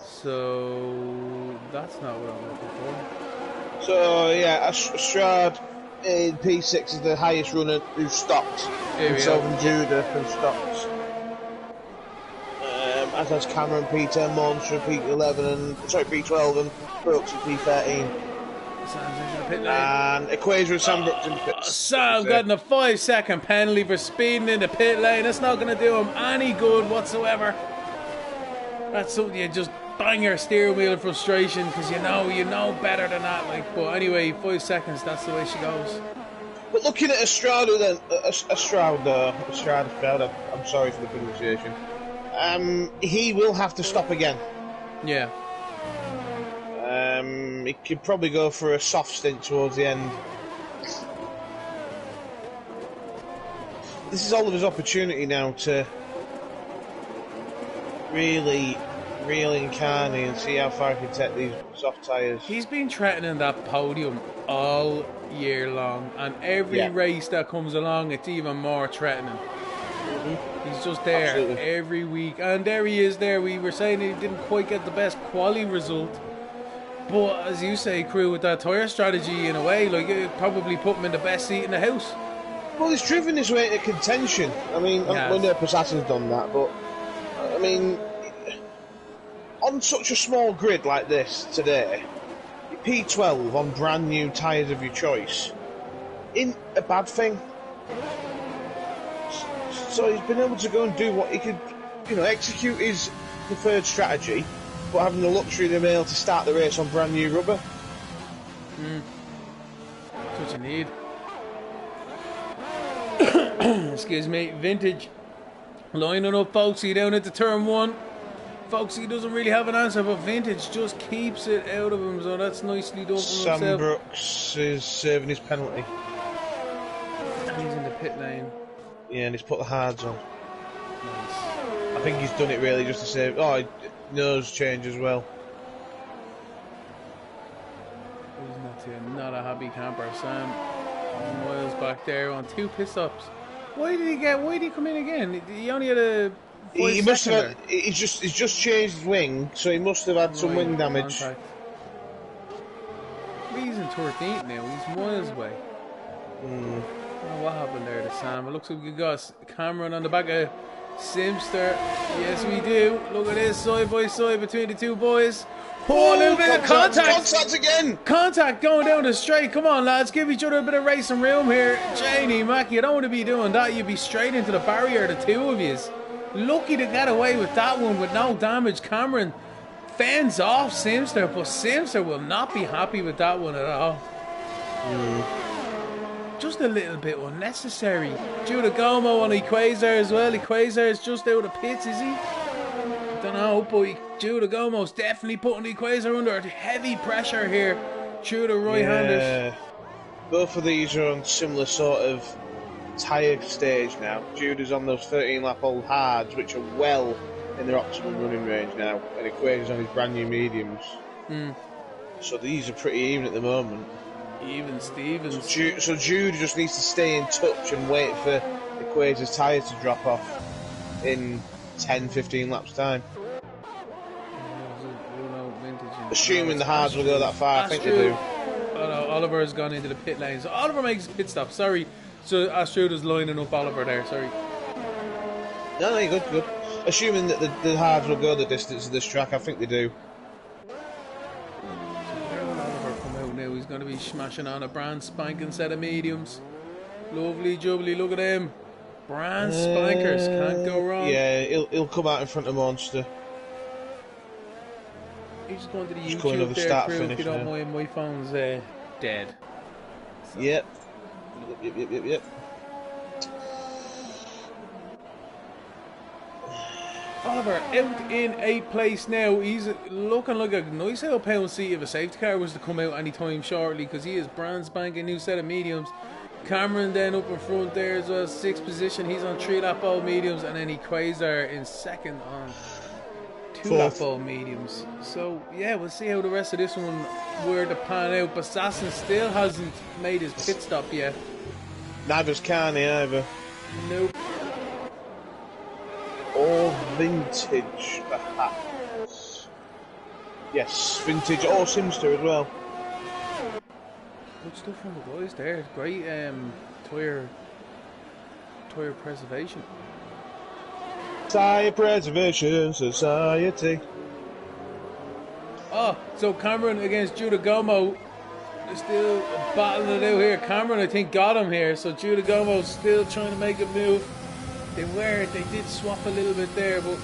So that's not what I'm looking for. So yeah, Stroud in P6 is the highest runner who stopped. And Selvin Judah who stopped. As has Cameron P10, Monster P11 and P12 and Brooks in P13. Sam's into the pit lane. And Equator and Sam Brooks in the pit. Sam got a 5-second penalty for speeding in the pit lane. That's not going to do him any good whatsoever. That's something you just bang your steering wheel in frustration because you know better than that. Like, but anyway, 5 seconds. That's the way she goes. But looking at Estrada then, Estrada. I'm sorry for the pronunciation. He will have to stop again. Yeah. He could probably go for a soft stint towards the end. This is Oliver's opportunity now to really reel in Carney and see how far he can take these soft tyres. He's been threatening that podium all year long, and every race that comes along, it's even more threatening. He's just there every week, and there he is there. We were saying he didn't quite get the best quality result, but as you say, crew, with that tyre strategy in a way, like, it probably put him in the best seat in the house. Well, he's driven his way into contention. I mean, I know Passassin's done that, but I mean, on such a small grid like this today, P12 on brand new tyres of your choice isn't a bad thing. So he's been able to go and do what he could, execute his preferred strategy, but having the luxury of being able to start the race on brand new rubber. That's what you need. Excuse me, Vintage lining up Folksy down into turn 1. Folksy doesn't really have an answer, but Vintage just keeps it out of him, so that's nicely done for himself. Sam Brooks is serving his penalty. He's in the pit lane. Yeah, and he's put the hards on. Nice. I think he's done it really just to save. Oh, nose change as well. He's not a happy camper. Sam Miles back there on 2 pit stops. Why did he come in again? He only had a. He must have. He's just changed his wing, so he must have had some wing damage. Contact. He's in 13th now. He's miles away. Oh, what happened there to Sam? It looks like we got Cameron on the back of Simster. Yes, we do. Look at this, side by side between the two boys. Oh, a little bit of contact. Contact again. Contact going down the straight. Come on, lads. Give each other a bit of racing room here. Janie, Mac, you don't want to be doing that. You'd be straight into the barrier, the two of you. Lucky to get away with that one with no damage. Cameron fends off Simster, but Simster will not be happy with that one at all. Just a little bit unnecessary. Judah Gomo on Equator as well. Equator is just out of pits, is he? I don't know, but Judah Gomo's definitely putting Equator under heavy pressure here through the right-handers. Yeah. Both of these are on similar sort of tyre stage now. Judah's on those 13-lap old hards, which are well in their optimum running range now, and Equator's on his brand new mediums. So these are pretty even at the moment. Even Stevens. So Jude just needs to stay in touch and wait for Equator's tyres to drop off in 10-15 laps time. Assuming the hards will go that far, I think they do. Oh no, Oliver's gone into the pit lane. So Oliver makes a pit stop, sorry. So Astrud is lining up Oliver there, sorry. No, you're good, good. Assuming that the hards will go the distance of this track, I think they do. Oliver come out now, he's going to be smashing on a brand spanking set of mediums. Lovely jubbly, look at him. Brand spankers, can't go wrong. Yeah, he'll come out in front of Monster. He's going to the YouTube there, crew, if you don't mind, my phone's dead. So. Yep. Oliver out in 8th place now. He's looking like a nice little pound seat if a safety car was to come out anytime shortly, because he is brand spanking new set of mediums. Cameron then up in front there as well, 6th position. He's on 3-lap old mediums, and then Quasar in 2nd on 2-lap old mediums. So yeah, we'll see how the rest of this one were to pan out. But Sasson still hasn't made his pit stop yet. Neither's Carney either. Nope. Or vintage, perhaps. Yes, vintage or Simster as well. Good stuff from the boys there. Great tyre preservation. Tyre Preservation Society. Oh, so Cameron against Judah Gomo. They're still battling it out here. Cameron, I think, got him here. So Judah Gomo still trying to make a move. They weren't. They did swap a little bit there, but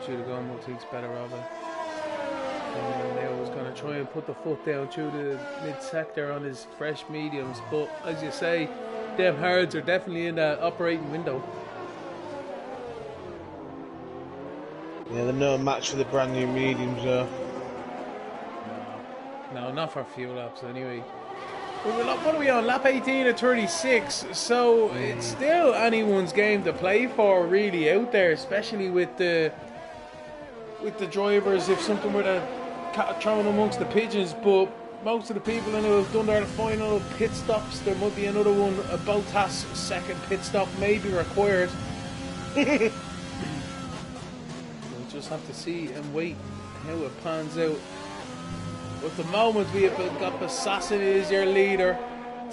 Judah Gomo takes better of it. And now he's going to try and put the foot down through the mid-sector on his fresh mediums. But as you say, them hards are definitely in that operating window. Yeah, they're no match for the brand new mediums, though. No, not for a few laps anyway. What are we on? Lap 18 at 36. So it's still anyone's game to play for, really, out there, especially with the drivers. If something were to thrown amongst the pigeons, but most of the people who have done their final pit stops, there might be another one. A Bottas second pit stop may be required. We'll just have to see and wait how it pans out. At the moment, we have got Assassin is your leader,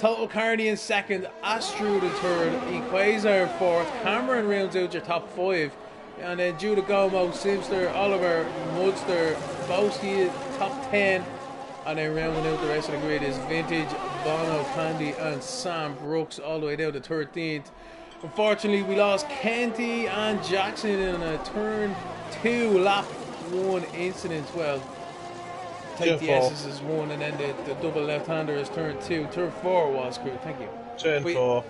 Total Carney in 2nd, Astrud in 3rd, Quasar in 4th, Cameron rounds out your top 5, and then Judah Gomo, Simster, Oliver, Mudster, Boski top 10, and then rounding out the rest of the grid is Vintage, Bono, Candy, and Sam Brooks all the way down to 13th. Unfortunately, we lost Kenty and Jackson in a turn 2 lap 1 incident. Well, take the S's as 1, and then the double left-hander is turn 2. Turn 4 was, crew. Thank you. Turn 4.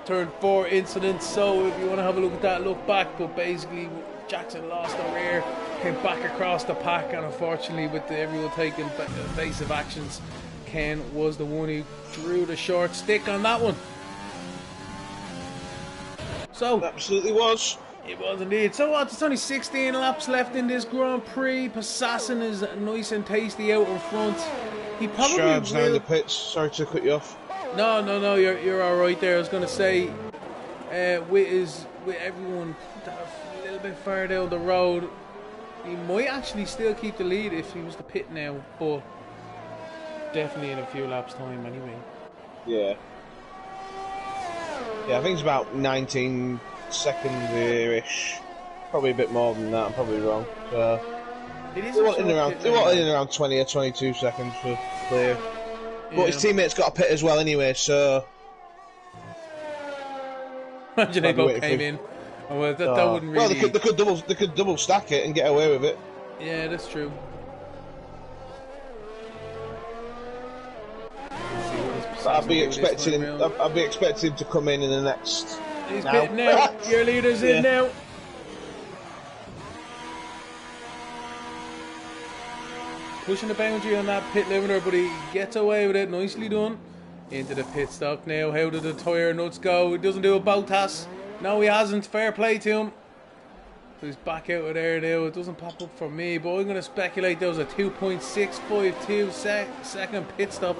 Turn 4 incident. So if you want to have a look at that, look back. But basically, Jackson lost the rear, came back across the pack, and unfortunately, with everyone taking evasive actions, Ken was the one who drew the short stick on that one. So it absolutely was. It was indeed. So what? There's only 16 laps left in this Grand Prix. Passassin is nice and tasty out in front. He probably Stroud's will... down the pits. Sorry to cut you off. No. You're all right there. I was going to say, with everyone a little bit far down the road, he might actually still keep the lead if he was to pit now, but definitely in a few laps' time anyway. Yeah. Yeah, I think it's about 19 seconds here-ish. Probably a bit more than that, I'm probably wrong. So, it is they want in around 20 or 22 seconds for clear. Yeah. But his teammates got a pit as well anyway, so... Imagine they both came in. Oh, well, that wouldn't really... Well, they could double stack it and get away with it. Yeah, that's true. I'd be expecting him to come in the next... He's pitting now. Your leader's in now. Pushing the boundary on that pit limiter, but he gets away with it. Nicely done. into the pit stop now. How did the tyre nuts go? He doesn't do a Bottas. No, he hasn't. Fair play to him. So he's back out of there now. It doesn't pop up for me, but I'm going to speculate there was a 2.652 second pit stop.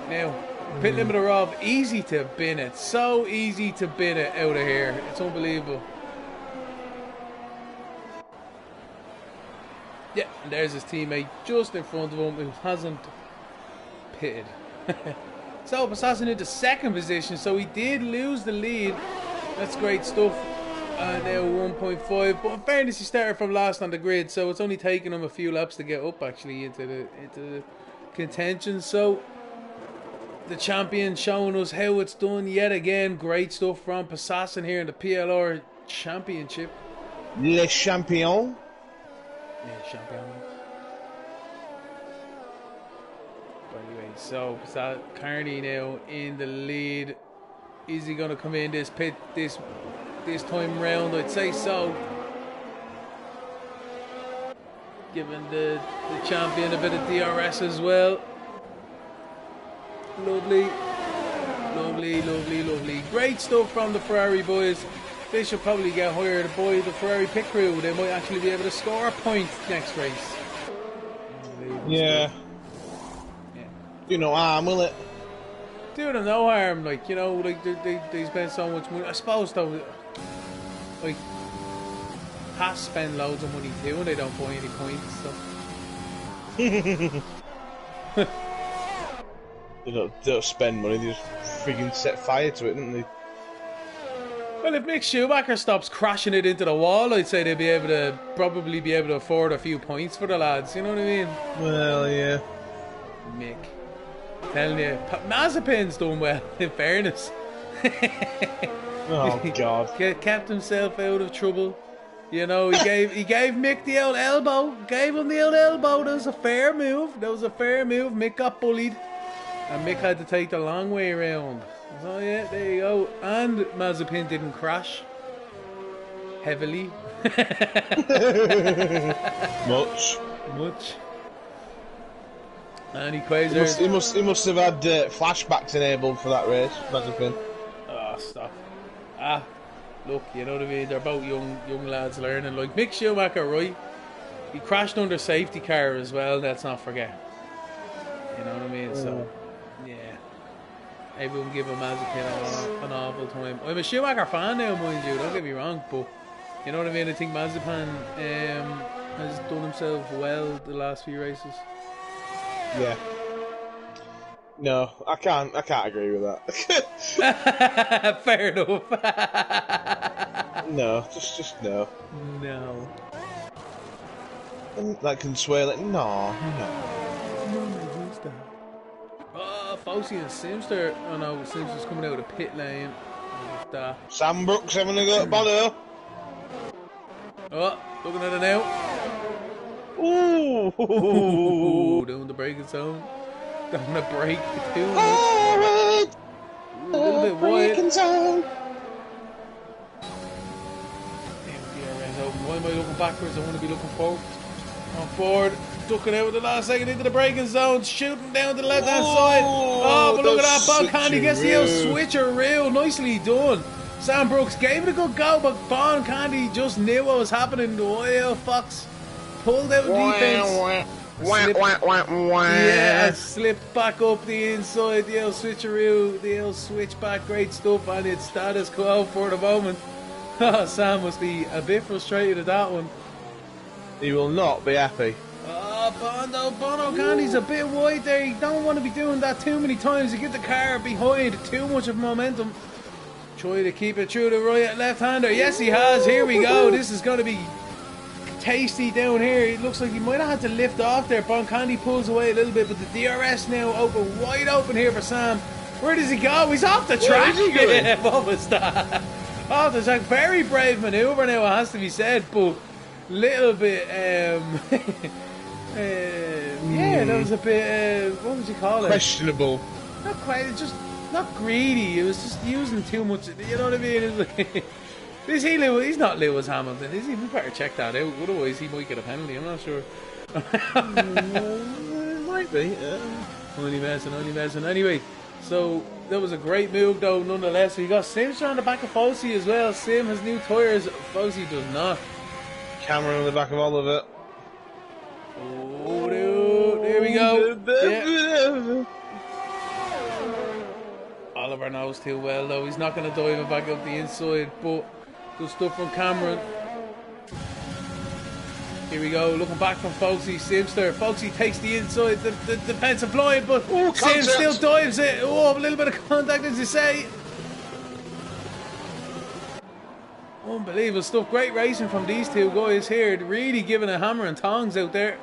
Now, pit limiter off. Easy to bin it. So easy to bin it out of here. It's unbelievable. Yeah, and there's his teammate just in front of him who hasn't pitted. So Assassin into second position, so he did lose the lead. That's great stuff. Now 1.5, but in fairness he started from last on the grid, so it's only taken him a few laps to get up actually into the contention. So the champion showing us how it's done yet again. Great stuff from Assassin here in the PLR Championship. Le Champion. Yeah, champion. But anyway, so Carney now in the lead. Is he going to come in this pit this time round? I'd say so. Giving the champion a bit of DRS as well. Lovely. Lovely, lovely, lovely. Great stuff from the Ferrari boys. They should probably get hired by the Ferrari pit crew. They might actually be able to score a point next race. Yeah. Do no harm, will it? Do them no harm, like, you know, like they spend so much money. I suppose though, like, Haas spend loads of money too and they don't buy any points, so. They don't spend money, they just friggin' set fire to it, don't they? Well, if Mick Schumacher stops crashing it into the wall, I'd say they'd be able to probably be able to afford a few points for the lads. You know what I mean? Well, yeah. Mick, telling you, Mazepin's done well. In fairness. Oh God. Kept himself out of trouble. You know, he gave Mick the old elbow. Gave him the old elbow. That was a fair move. That was a fair move. Mick got bullied, and Mick had to take the long way around. So yeah, there you go. And Mazepin didn't crash heavily. Much. And he must have had flashbacks enabled for that race, Mazepin. Oh, stop. Look, you know what I mean? They're both young lads learning. Like Mick Schumacher, right? He crashed under safety car as well. Let's not forget. You know what I mean? So yeah. Everyone give him Mazepin an awful time. I'm a Schumacher fan now, mind you, don't get me wrong, but you know what I mean? I think Mazepin has done himself well the last few races. Yeah. No, I can't agree with that. Fair enough. No, just no. No. That can swear like no. Fousey and Simster. Oh no, Simster's coming out of the pit lane. Sam Brooks having a go at Bono. Oh, looking at it now. Ooh, doing the braking zone. Doing the brake too. A little bit wide. Zone. Why am I looking backwards? I want to be looking forward. On forward. Ducking out with the last second into the braking zone, shooting down to the left hand side. Oh, but look at that, Bon Candy gets the old switcheroo. Nicely done. Sam Brooks gave it a good go, but Bon Candy just knew what was happening. The oil fox pulled out defense. Yeah, slipped back up the inside. The old switcheroo, the old switchback, great stuff, and it's status quo for the moment. Oh, Sam must be a bit frustrated at that one. He will not be happy. Bono Candy's a bit wide there. You don't want to be doing that too many times. You get the car behind, too much of momentum. Try to keep it through the right left-hander. Yes, he has. Here we go. This is going to be tasty down here. It looks like he might have had to lift off there. Bon Candy pulls away a little bit, but the DRS now open, wide open here for Sam. Where does he go? He's off the track. Yeah, what was that? Off the track. Very brave maneuver now, it has to be said, but little bit yeah, that was a bit what would you call it? Questionable. Not quite, just not greedy. It was just using too much. You know what I mean? It's like, is he Lewis? He's not Lewis Hamilton, is he? We better check that out. Otherwise, he might get a penalty. I'm not sure. Might be. Only messing. Anyway, So that was a great move though, nonetheless. We got Simster on the back of Fossey as well. Sim has new tyres, Fossey does not. Cameron on the back of Oliver. Oh, dude, there we go. Yeah. Oliver knows too well though. He's not going to dive it back up the inside, but good stuff from Cameron. Here we go, looking back from Fossey, Simster. Fossey takes the inside, the defensive line, but Sim still dives it. Oh, a little bit of contact, as you say. Unbelievable stuff. Great racing from these two guys here. Really giving a hammer and tongs out there.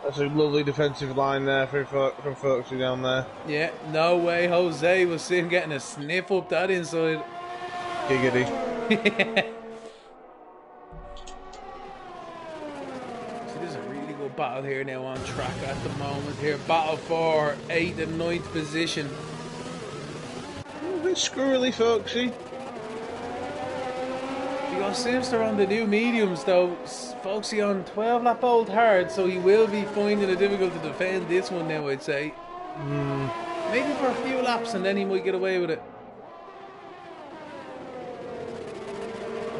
That's a lovely defensive line there from Foxy down there. Yeah, no way Jose was seen getting a sniff up that inside. Giggity. So this is a really good battle here now on track at the moment here. Battle for 8th and 9th position. A bit squirrely, Foxy. You got Simster on the new mediums though. Foxy on 12 lap old hard, so he will be finding it difficult to defend this one now, I'd say. Maybe for a few laps and then he might get away with it.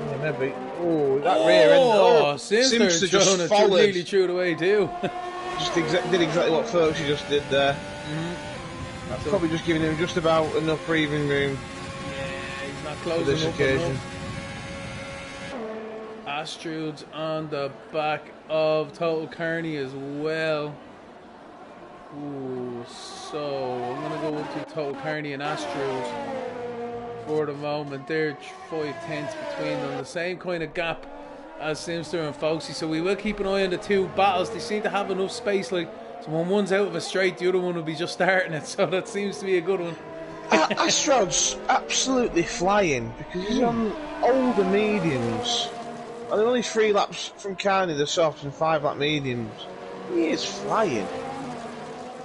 Yeah, maybe. Oh, that rear end. Oh, Simster just completely threw it away too. Did exactly what Foxy just did there. That's probably just giving him just about enough breathing room. Yeah, he's not close for this occasion. Astrude's on the back of Total Carney as well. Ooh, so I'm going to go up to Total Carney and Astrude's for the moment. They're 5/10 between them. The same kind of gap as Simster and Foxy. So we will keep an eye on the two battles. They seem to have enough space. Like, so when one's out of a straight, the other one will be just starting it. So that seems to be a good one. Astro's absolutely flying because he's on older mediums. And they're only 3 laps from Carney, the softs, and 5 lap mediums. He is flying.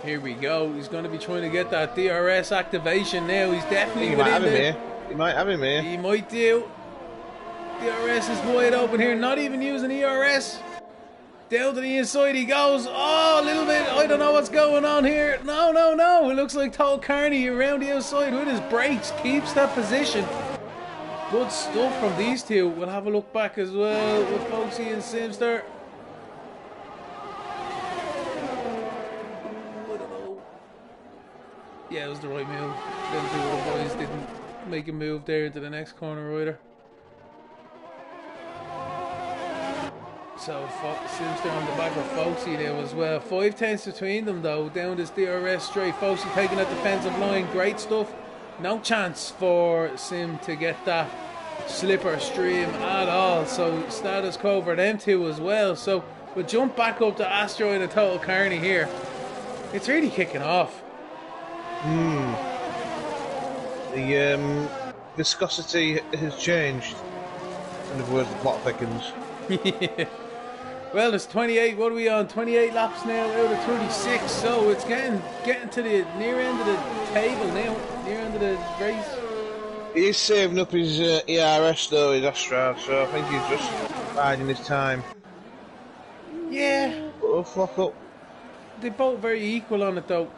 Here we go. He's going to be trying to get that DRS activation now. He's definitely he might have him here. He might have him here. He might do. DRS is wide open here. Not even using ERS. Down to the inside he goes. Oh, a little bit. I don't know what's going on here. No, no, no. It looks like Total Carney around the outside with his brakes. Keeps that position. Good stuff from these two. We'll have a look back as well with Foxy and Simster. Yeah, it was the right move. Them two other boys didn't make a move there into the next corner either. So Simster on the back of Foxy there as well. 5/10 between them though. Down this DRS straight. Foxy taking that defensive line. Great stuff. No chance for Sim to get that slipper stream at all. So status quo for them two as well. So we'll jump back up to Asteroid and Total Carney here. It's really kicking off. The viscosity has changed. In other words, the plot thickens. Yeah. Well, it's 28. What are we on? 28 laps now out of 36. So it's getting to the near end of the table now. Near end of the race. He is saving up his ERS though, his Astrad, so I think he's just biding his time. Yeah. But we'll flock up. They're both very equal on it though.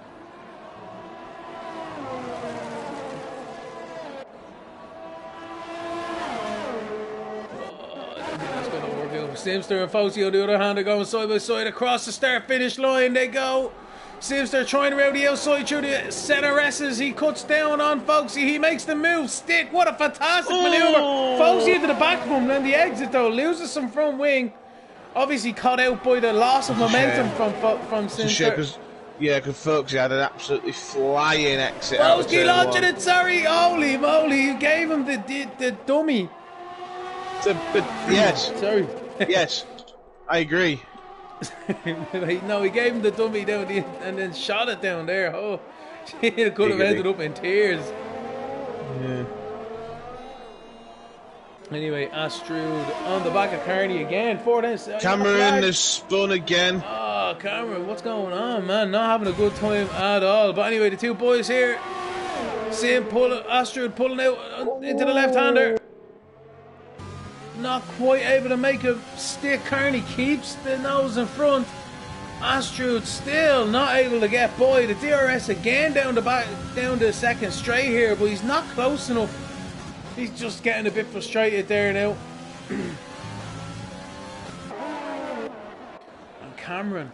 Simster and Foxy on the other hand are going side by side across the start-finish line. They go. Simster trying around the outside through the center S's. He cuts down on Foxy. He makes the move. Stick. What a fantastic maneuver. Foxy into the back of him. And the exit though loses some front wing. Obviously caught out by the loss of momentum from Simster. Because Foxy had an absolutely flying exit. Foxy launching it. Sorry. Holy moly. You gave him the dummy. Yes. Sorry. Yes, I agree. No, he gave him the dummy down and then shot it down there. Oh, it could have ended up in tears. Yeah. Anyway, Astrude on the back of Carney again. Cameron has spun again. Oh, Cameron, what's going on, man? Not having a good time at all. But anyway, the two boys here. Same Astrude pulling out into the left-hander. Not quite able to make a stick. Carney keeps the nose in front. Astrud still not able to get by. The DRS again down the second straight here, but he's not close enough. He's just getting a bit frustrated there now. And Cameron.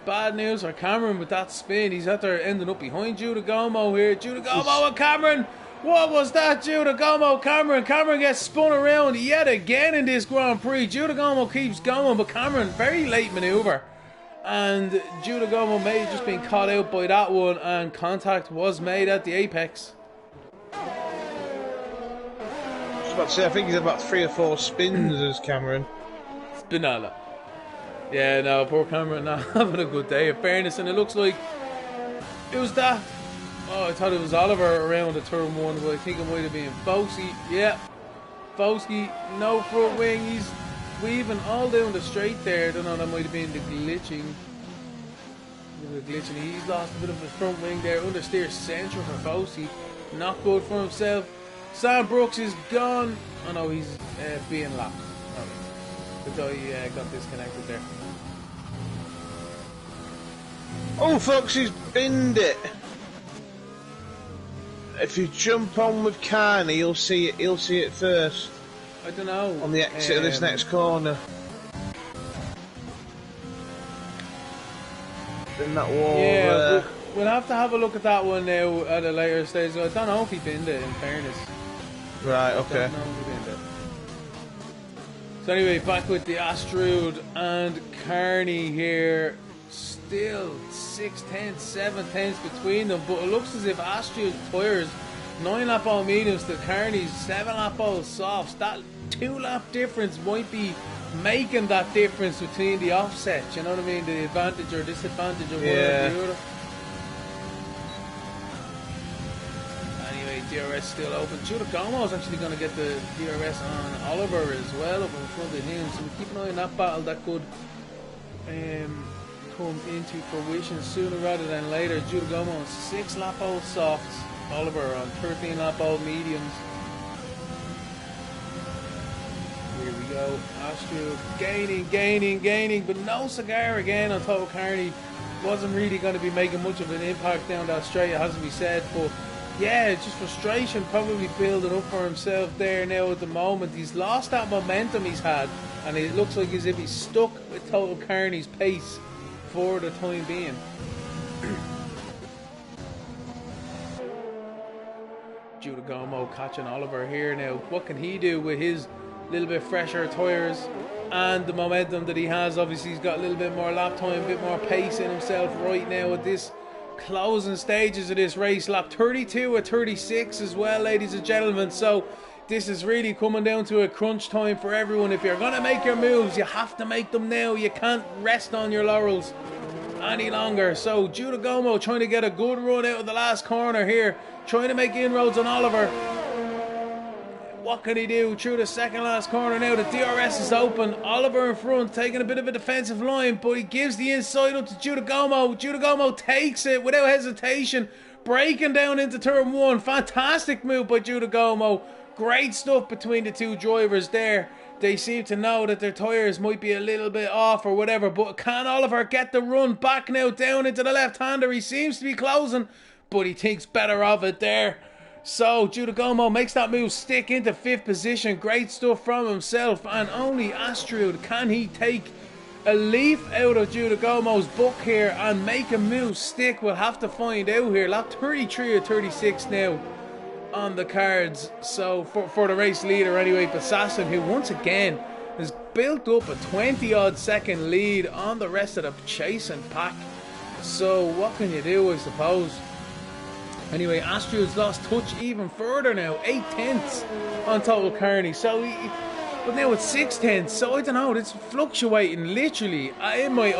Bad news for Cameron with that spin. He's out there ending up behind Judagomo here. Judagomo and Cameron. What was that, Judagomo? Cameron gets spun around yet again in this Grand Prix. Judagomo keeps going, but Cameron, very late maneuver. And Judagomo may have just been caught out by that one, and contact was made at the apex. I was about to say, I think he's about 3 or 4 spins as Cameron. Spinella. Yeah, no, poor Cameron not having a good day, in fairness, and it looks like it was that. Oh, I thought it was Oliver around the turn 1, but I think it might have been Foskey. Yeah, Foskey, no front wing, he's weaving all down the straight there. I don't know, that might have been the glitching. He's lost a bit of his front wing there. Understeer central for Foskey. Not good for himself. Sam Brooks is gone. Oh no, he's being lapped. Oh, I thought he got disconnected there. Oh, folks, he's binned it. If you jump on with Carney, you'll see it. He'll see it first. I don't know. On the exit of this next corner. In that wall. Yeah, we'll have to have a look at that one now at a later stage. I don't know if he binned it, in fairness. Right. Okay. I don't know if he binned it. So anyway, back with the Astrud and Carney here. Still 6/10, 7/10 between them, but it looks as if Astrud's tyres 9-lap all mediums to Carney's 7-lap all softs. That 2-lap difference might be making that difference between the offset. You know what I mean? The advantage or disadvantage of one or the other. Anyway, DRS still open. Judagomo is actually going to get the DRS on Oliver as well up in front of him. So we keep an eye on that battle. That could come into fruition sooner rather than later. Judagomo on 6-lap old softs, Oliver on 13-lap old mediums. Here we go. Astrud gaining, but no cigar again on Total Carney. Wasn't really going to be making much of an impact down that straight, it has to be said, but yeah, just frustration probably building up for himself there now at the moment. He's lost that momentum he's had, and it looks like as if he's stuck with Total Carney's pace for the time being. Judagomo catching Oliver here now. What can he do with his little bit fresher tyres and the momentum that he has? Obviously he's got a little bit more lap time, a bit more pace in himself right now at this closing stages of this race. Lap 32 or 36 as well, ladies and gentlemen. So this is really coming down to a crunch time for everyone. If you're going to make your moves, you have to make them now. You can't rest on your laurels any longer. So Judagomo trying to get a good run out of the last corner here, trying to make inroads on Oliver. What can he do through the second last corner now? The DRS is open. Oliver in front, taking a bit of a defensive line, but he gives the inside up to Judagomo. Judagomo takes it without hesitation, breaking down into turn 1. Fantastic move by Judagomo. Great stuff between the two drivers there. They seem to know that their tyres might be a little bit off or whatever, but can Oliver get the run back now down into the left-hander? He seems to be closing, but he thinks better of it there. So Judagomo makes that move stick into 5th position. Great stuff from himself, and only Astrud can he take a leaf out of Judagomo's book here and make a move stick. We'll have to find out here. Lap 33 or 36 now on the cards, so for the race leader anyway, Bassassin, who once again has built up a 20-odd second lead on the rest of the chasing pack. So what can you do, I suppose? Anyway, Astrud's lost touch even further now, 8/10 on Total Carney. So but now it's 6/10, so I don't know, it's fluctuating literally in my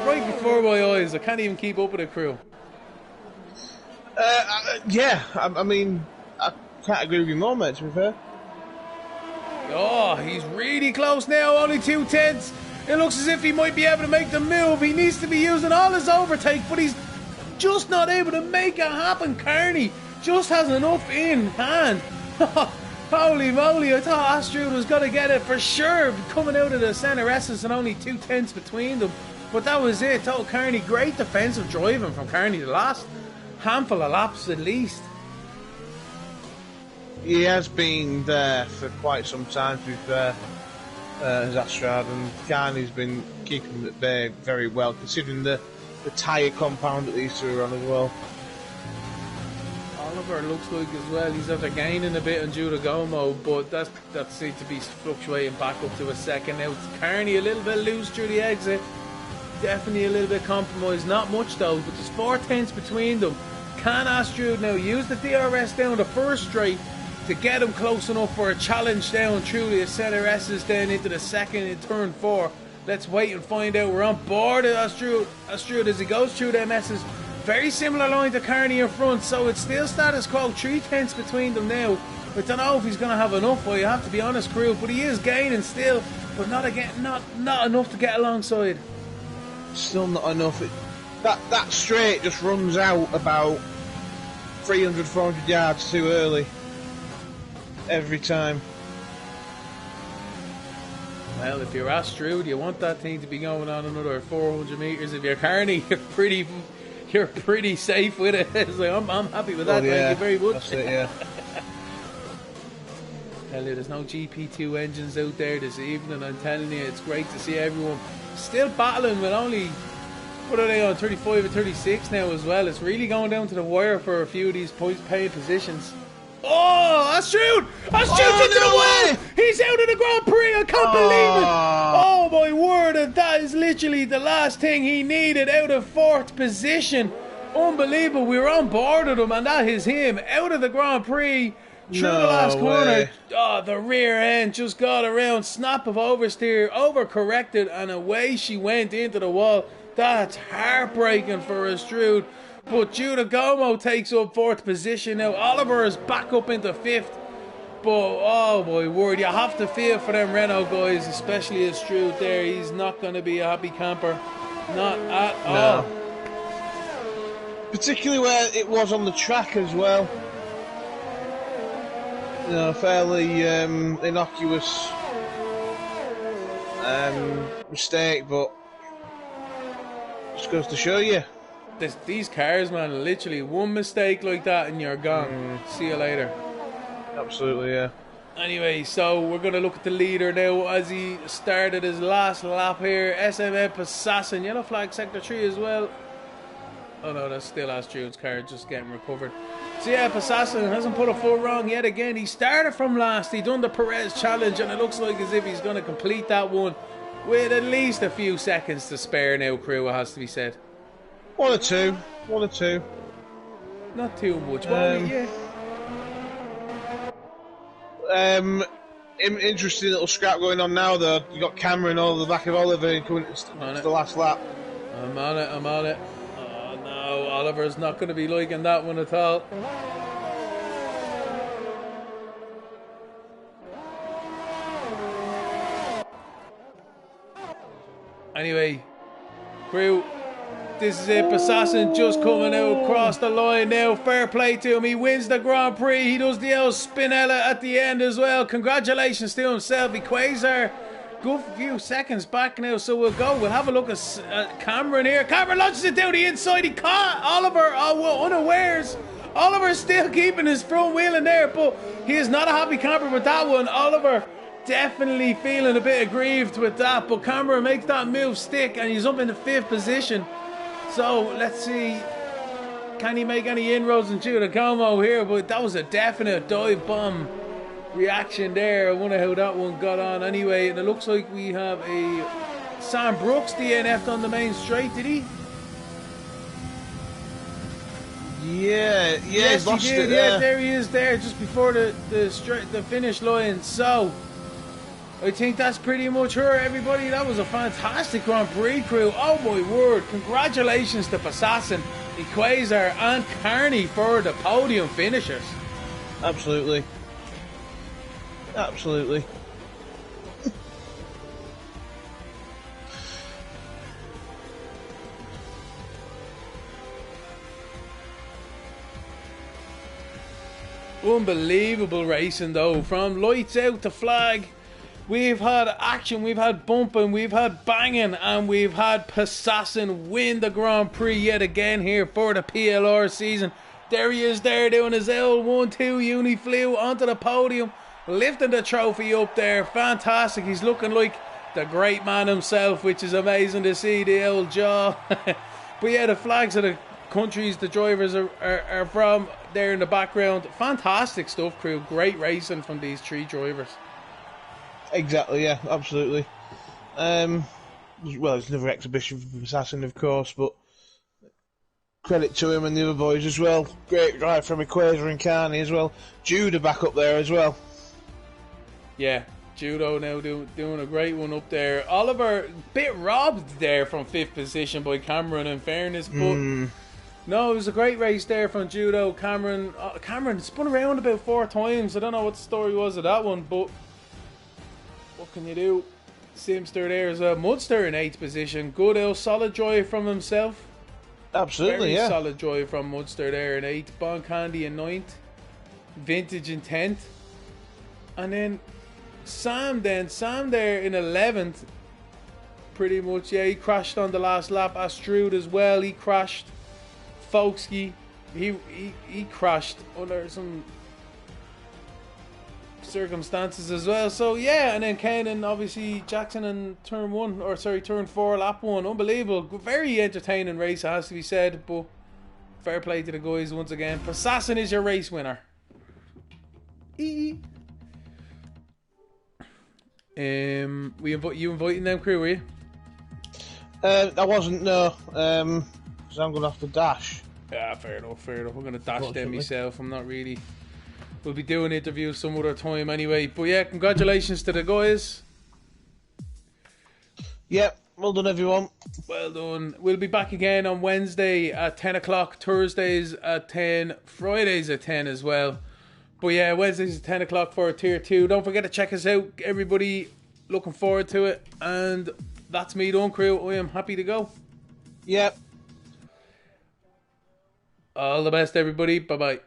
right before my eyes. I can't even keep up with the crew. Yeah, I mean, I can't agree with you more, mate, to be fair. Oh, he's really close now, only 2/10. It looks as if he might be able to make the move. He needs to be using all his overtake, but he's just not able to make it happen. Carney just has enough in hand. Holy moly, I thought Astrud was going to get it for sure, coming out of the centre S's and only 2/10 between them. But that was it. Total Carney, great defensive driving from Carney the last handful of laps at least. He has been there for quite some time, to be fair, Zastrad, and Carney's been keeping him at bay very well, considering the tyre compound that these two are on as well. Oliver looks like as well, he's after gaining a bit on Giudagomo, but that seems to be fluctuating back up to a second now. Carney a little bit loose through the exit, definitely a little bit compromised, not much though, but there's 4 tenths between them. Can Astrud now use the DRS down the first straight to get him close enough for a challenge down through the center S's then into the second in turn 4. Let's wait and find out. We're on board at Astrud as he goes through them S's. Very similar line to Carney in front, so it's still status quo, 3 tenths between them now. I don't know if he's going to have enough, I have to be honest, crew, but he is gaining still, but not enough to get alongside. Still not enough. That straight just runs out about 300, 400 yards too early. Every time. Well, if you're Astrud, you want that thing to be going on another 400 metres. If you're Carney, you're pretty safe with it. So I'm happy with that. Yeah, thank you very much. That's it, yeah. Tell you, there's no GP2 engines out there this evening. I'm telling you, it's great to see everyone still battling with only, what are they on, 35 or 36 now as well. It's really going down to the wire for a few of these points paying positions. Oh, Astrud! Astrud's into the wall! He's out of the Grand Prix, I can't believe it! Oh my word, and that is literally the last thing he needed, out of 4th position. Unbelievable, we were on board with him, and that is him, out of the Grand Prix, through the last corner. Oh, the rear end just got around, snap of oversteer, overcorrected, and away she went into the wall. That's heartbreaking for Astrud. But Giudagomo takes up 4th position now. Oliver is back up into 5th. But, oh my word, you have to feel for them Renault guys, especially Astrud there. He's not going to be a happy camper. Not at all. Particularly where it was on the track as well. You know, fairly innocuous mistake, but just goes to show you. These cars, man, literally one mistake like that and you're gone. See you later. Absolutely, yeah. Anyway, so we're going to look at the leader now as he started his last lap here. SMA Assassin, yellow flag, sector 3 as well. Oh no, that's still Astrud's car, just getting recovered. So yeah, Assassin hasn't put a foot wrong yet again. He started from last, he done the Perez challenge, and it looks like as if he's going to complete that one with at least a few seconds to spare now, crew, it has to be said. One or two. Not too much, but yeah. Interesting little scrap going on now though. You got Cameron all the back of Oliver coming to the last lap. I'm on it. Oh no, Oliver's not going to be liking that one at all. Anyway, crew, this is it. Assassin just coming out across the line now. Fair play to him. He wins the Grand Prix. He does the old Spinella at the end as well. Congratulations to himself. Quasar, good few seconds back now. So we'll have a look at Cameron here. Cameron launches it down the inside. He caught Oliver unawares. Oliver's still keeping his front wheel in there, but he is not a happy camper with that one. Oliver definitely feeling a bit aggrieved with that, but Cameron makes that move stick and he's up in the 5th position. So let's see, can he make any inroads into the Como here? But that was a definite dive bomb reaction there. I wonder how that one got on anyway. And it looks like we have a Sam Brooks DNF'd on the main straight, did he? Yeah, yes, he did. Yeah, there he is there just before the finish line. So I think that's pretty much her, everybody. That was a fantastic Grand Prix, crew. Oh my word. Congratulations to Assassin, Quasar and Carney for the podium finishers. Absolutely. Unbelievable racing though. From lights out to flag. We've had action, we've had bumping, we've had banging, and we've had Passassin win the Grand Prix yet again here for the PLR season. There he is there doing his L1-2 uniflew onto the podium, lifting the trophy up there. Fantastic. He's looking like the great man himself, which is amazing to see, the old jaw. But yeah, the flags of the countries the drivers are from there in the background. Fantastic stuff, crew. Great racing from these three drivers. Exactly, yeah, absolutely. Well, it's another exhibition for Assassin, of course, but credit to him and the other boys as well. Great drive from Equator and Carney as well. Judah back up there as well. Yeah, Judo now doing a great one up there. Oliver, bit robbed there from 5th position by Cameron, in fairness, but no, it was a great race there from Judo. Cameron spun around about 4 times. I don't know what the story was of that one, but what can you do? Simster there is a Mudster in 8th position. Good old solid drive from himself. Absolutely, Very yeah. solid drive from Mudster there in 8th. Bon Candy in 9th. Vintage in 10th. And then Sam there in 11th. Pretty much, yeah, he crashed on the last lap. Astrud as well, he crashed. Folksky, he crashed under some circumstances as well. So yeah, and then Kane and obviously Jackson in turn 4, lap 1. Unbelievable. Very entertaining race, it has to be said, but fair play to the guys once again. Passassin is your race winner. You inviting them, crew, were you? I wasn't, no, because I'm going to have to dash. Yeah, fair enough. I'm going to dash them myself. I'm not really... We'll be doing interviews some other time anyway. But yeah, congratulations to the guys. Yep, well done everyone. Well done. We'll be back again on Wednesday at 10 o'clock, Thursdays at 10, Fridays at 10 as well. But yeah, Wednesdays at 10 o'clock for Tier 2. Don't forget to check us out, everybody. Looking forward to it. And that's me done, crew. I am happy to go. Yep. All the best, everybody. Bye-bye.